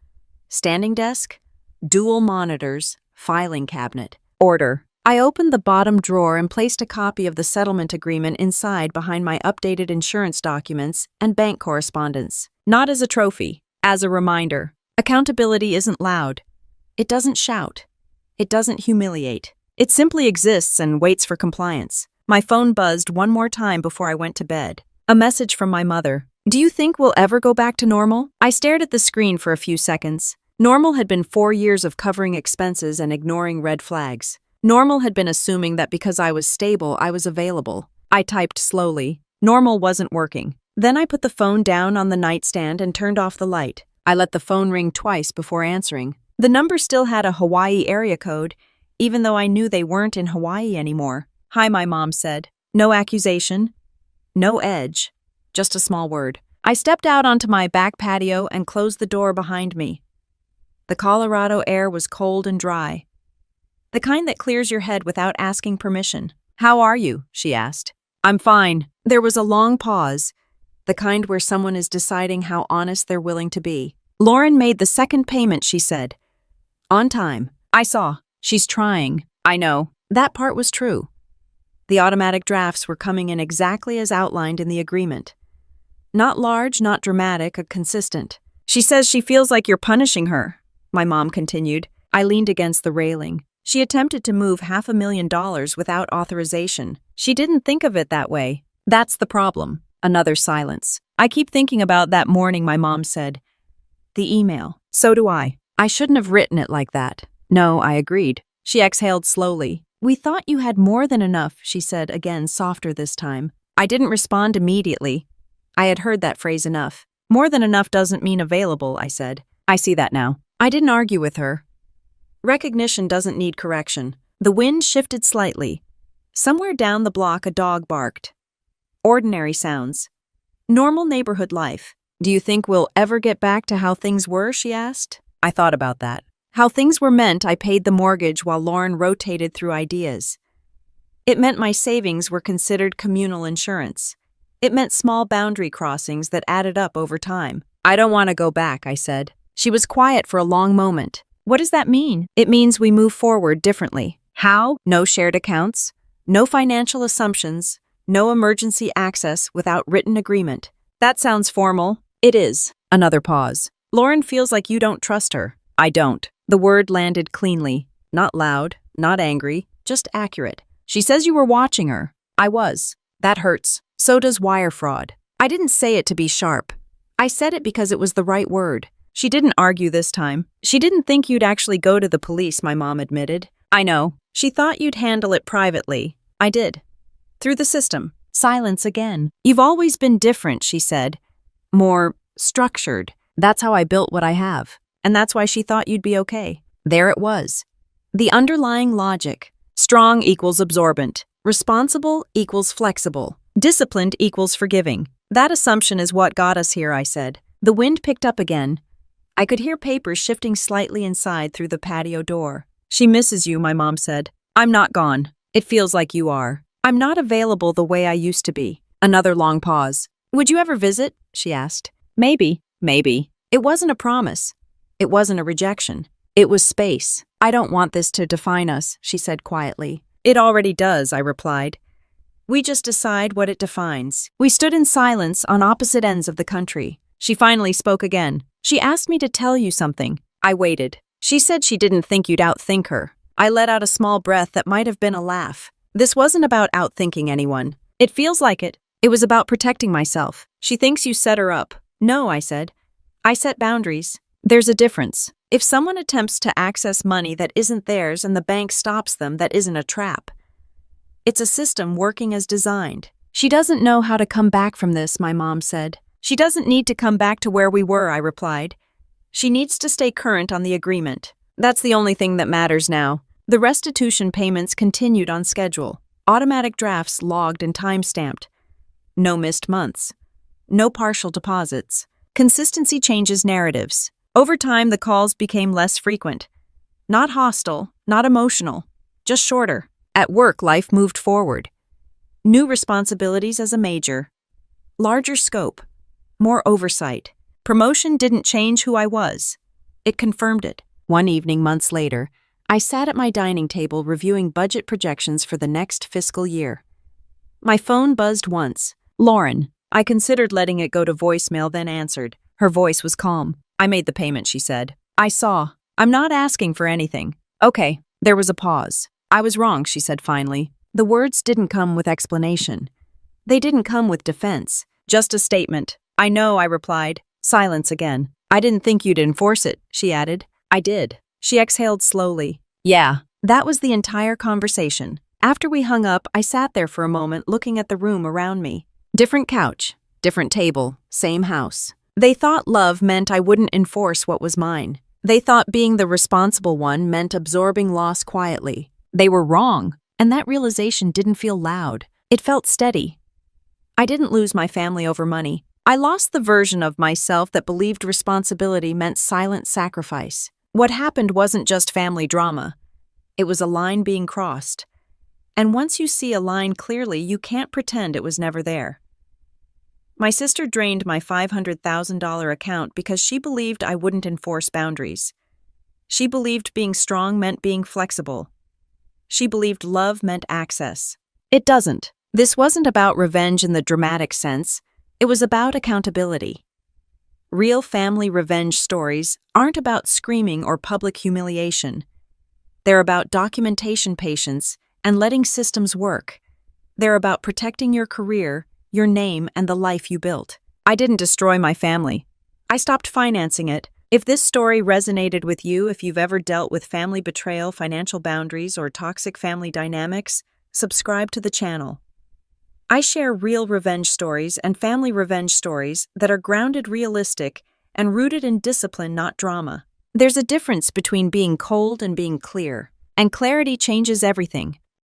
Standing desk, dual monitors, filing cabinet. Order. I opened the bottom drawer and placed a copy of the settlement agreement inside behind my updated insurance documents and bank correspondence. Not as a trophy, as a reminder. Accountability isn't loud. It doesn't shout. It doesn't humiliate. It simply exists and waits for compliance. My phone buzzed one more time before I went to bed. A message from my mother. Do you think we'll ever go back to normal? I stared at the screen for a few seconds. Normal had been 4 years of covering expenses and ignoring red flags. Normal had been assuming that because I was stable, I was available. I typed slowly. Normal wasn't working. Then I put the phone down on the nightstand and turned off the light. I let the phone ring twice before answering. The number still had a Hawaii area code, even though I knew they weren't in Hawaii anymore. "Hi," my mom said. No accusation. No edge. Just a small word. I stepped out onto my back patio and closed the door behind me. The Colorado air was cold and dry. The kind that clears your head without asking permission. "How are you?" she asked. "I'm fine." There was a long pause, the kind where someone is deciding how honest they're willing to be. "Lauren made the second payment," she said. "On time." I saw. "She's trying." I know. That part was true. The automatic drafts were coming in exactly as outlined in the agreement. Not large, not dramatic, consistent. "She says she feels like you're punishing her," my mom continued. I leaned against the railing. She attempted to move $500,000 without authorization. She didn't think of it that way. That's the problem. Another silence. "I keep thinking about that morning," my mom said. "The email." "So do I. I shouldn't have written it like that." "No," I agreed. She exhaled slowly. "We thought you had more than enough," she said, again softer this time. I didn't respond immediately. I had heard that phrase enough. "More than enough doesn't mean available," I said. "I see that now." I didn't argue with her. Recognition doesn't need correction. The wind shifted slightly. Somewhere down the block a dog barked. Ordinary sounds. Normal neighborhood life. "Do you think we'll ever get back to how things were?" she asked. I thought about that. How things were meant I paid the mortgage while Lauren rotated through ideas. It meant my savings were considered communal insurance. It meant small boundary crossings that added up over time. "I don't want to go back," I said. She was quiet for a long moment. "What does that mean?" "It means we move forward differently." "How?" "No shared accounts. No financial assumptions. No emergency access without written agreement." "That sounds formal." "It is." Another pause. "Lauren feels like you don't trust her." "I don't." The word landed cleanly. Not loud, not angry, just accurate. "She says you were watching her." "I was." "That hurts. So does wire fraud." I didn't say it to be sharp. I said it because it was the right word. She didn't argue this time. "She didn't think you'd actually go to the police," my mom admitted. "I know. She thought you'd handle it privately." I did. Through the system. Silence again. "You've always been different," she said. "More structured. That's how I built what I have. And that's why she thought you'd be okay." There it was. The underlying logic. Strong equals absorbent. Responsible equals flexible. Disciplined equals forgiving. That assumption is what got us here, I said. The wind picked up again. I could hear papers shifting slightly inside through the patio door. "She misses you," my mom said. "I'm not gone. It feels like you are. I'm not available the way I used to be." Another long pause. "Would you ever visit?" she asked. Maybe. It wasn't a promise. It wasn't a rejection. It was space. "I don't want this to define us," she said quietly. "It already does," I replied. "We just decide what it defines." We stood in silence on opposite ends of the country. She finally spoke again. "She asked me to tell you something." I waited. "She said she didn't think you'd outthink her." I let out a small breath that might have been a laugh. This wasn't about outthinking anyone. It feels like it. It was about protecting myself. "She thinks you set her up." "No," I said. "I set boundaries." There's a difference. If someone attempts to access money that isn't theirs and the bank stops them, that isn't a trap. It's a system working as designed. "She doesn't know how to come back from this," my mom said. "She doesn't need to come back to where we were," I replied. "She needs to stay current on the agreement. That's the only thing that matters now." The restitution payments continued on schedule. Automatic drafts logged and time-stamped. No missed months. No partial deposits. Consistency changes narratives. Over time, the calls became less frequent. Not hostile, not emotional, just shorter. At work, life moved forward. New responsibilities as a major. Larger scope. More oversight. Promotion didn't change who I was. It confirmed it. One evening, months later, I sat at my dining table reviewing budget projections for the next fiscal year. My phone buzzed once. "Lauren." I considered letting it go to voicemail, then answered. Her voice was calm. "I made the payment," she said. "I saw. I'm not asking for anything." "Okay." There was a pause. "I was wrong," she said finally. The words didn't come with explanation. They didn't come with defense. Just a statement. I know, I replied. Silence again. I didn't think you'd enforce it, she added. I did. She exhaled slowly. Yeah. That was the entire conversation. After we hung up, I sat there for a moment looking at the room around me. Different couch, different table, same house. They thought love meant I wouldn't enforce what was mine. They thought being the responsible one meant absorbing loss quietly. They were wrong, and that realization didn't feel loud. It felt steady. I didn't lose my family over money. I lost the version of myself that believed responsibility meant silent sacrifice. What happened wasn't just family drama. It was a line being crossed. And once you see a line clearly, you can't pretend it was never there. My sister drained my $500,000 account because she believed I wouldn't enforce boundaries. She believed being strong meant being flexible. She believed love meant access. It doesn't. This wasn't about revenge in the dramatic sense. It was about accountability. Real family revenge stories aren't about screaming or public humiliation. They're about documentation patience and letting systems work. They're about protecting your career, your name, and the life you built. I didn't destroy my family. I stopped financing it. If this story resonated with you, if you've ever dealt with family betrayal, financial boundaries, or toxic family dynamics, subscribe to the channel. I share real revenge stories and family revenge stories that are grounded, realistic, and rooted in discipline, not drama. There's a difference between being cold and being clear, and clarity changes everything.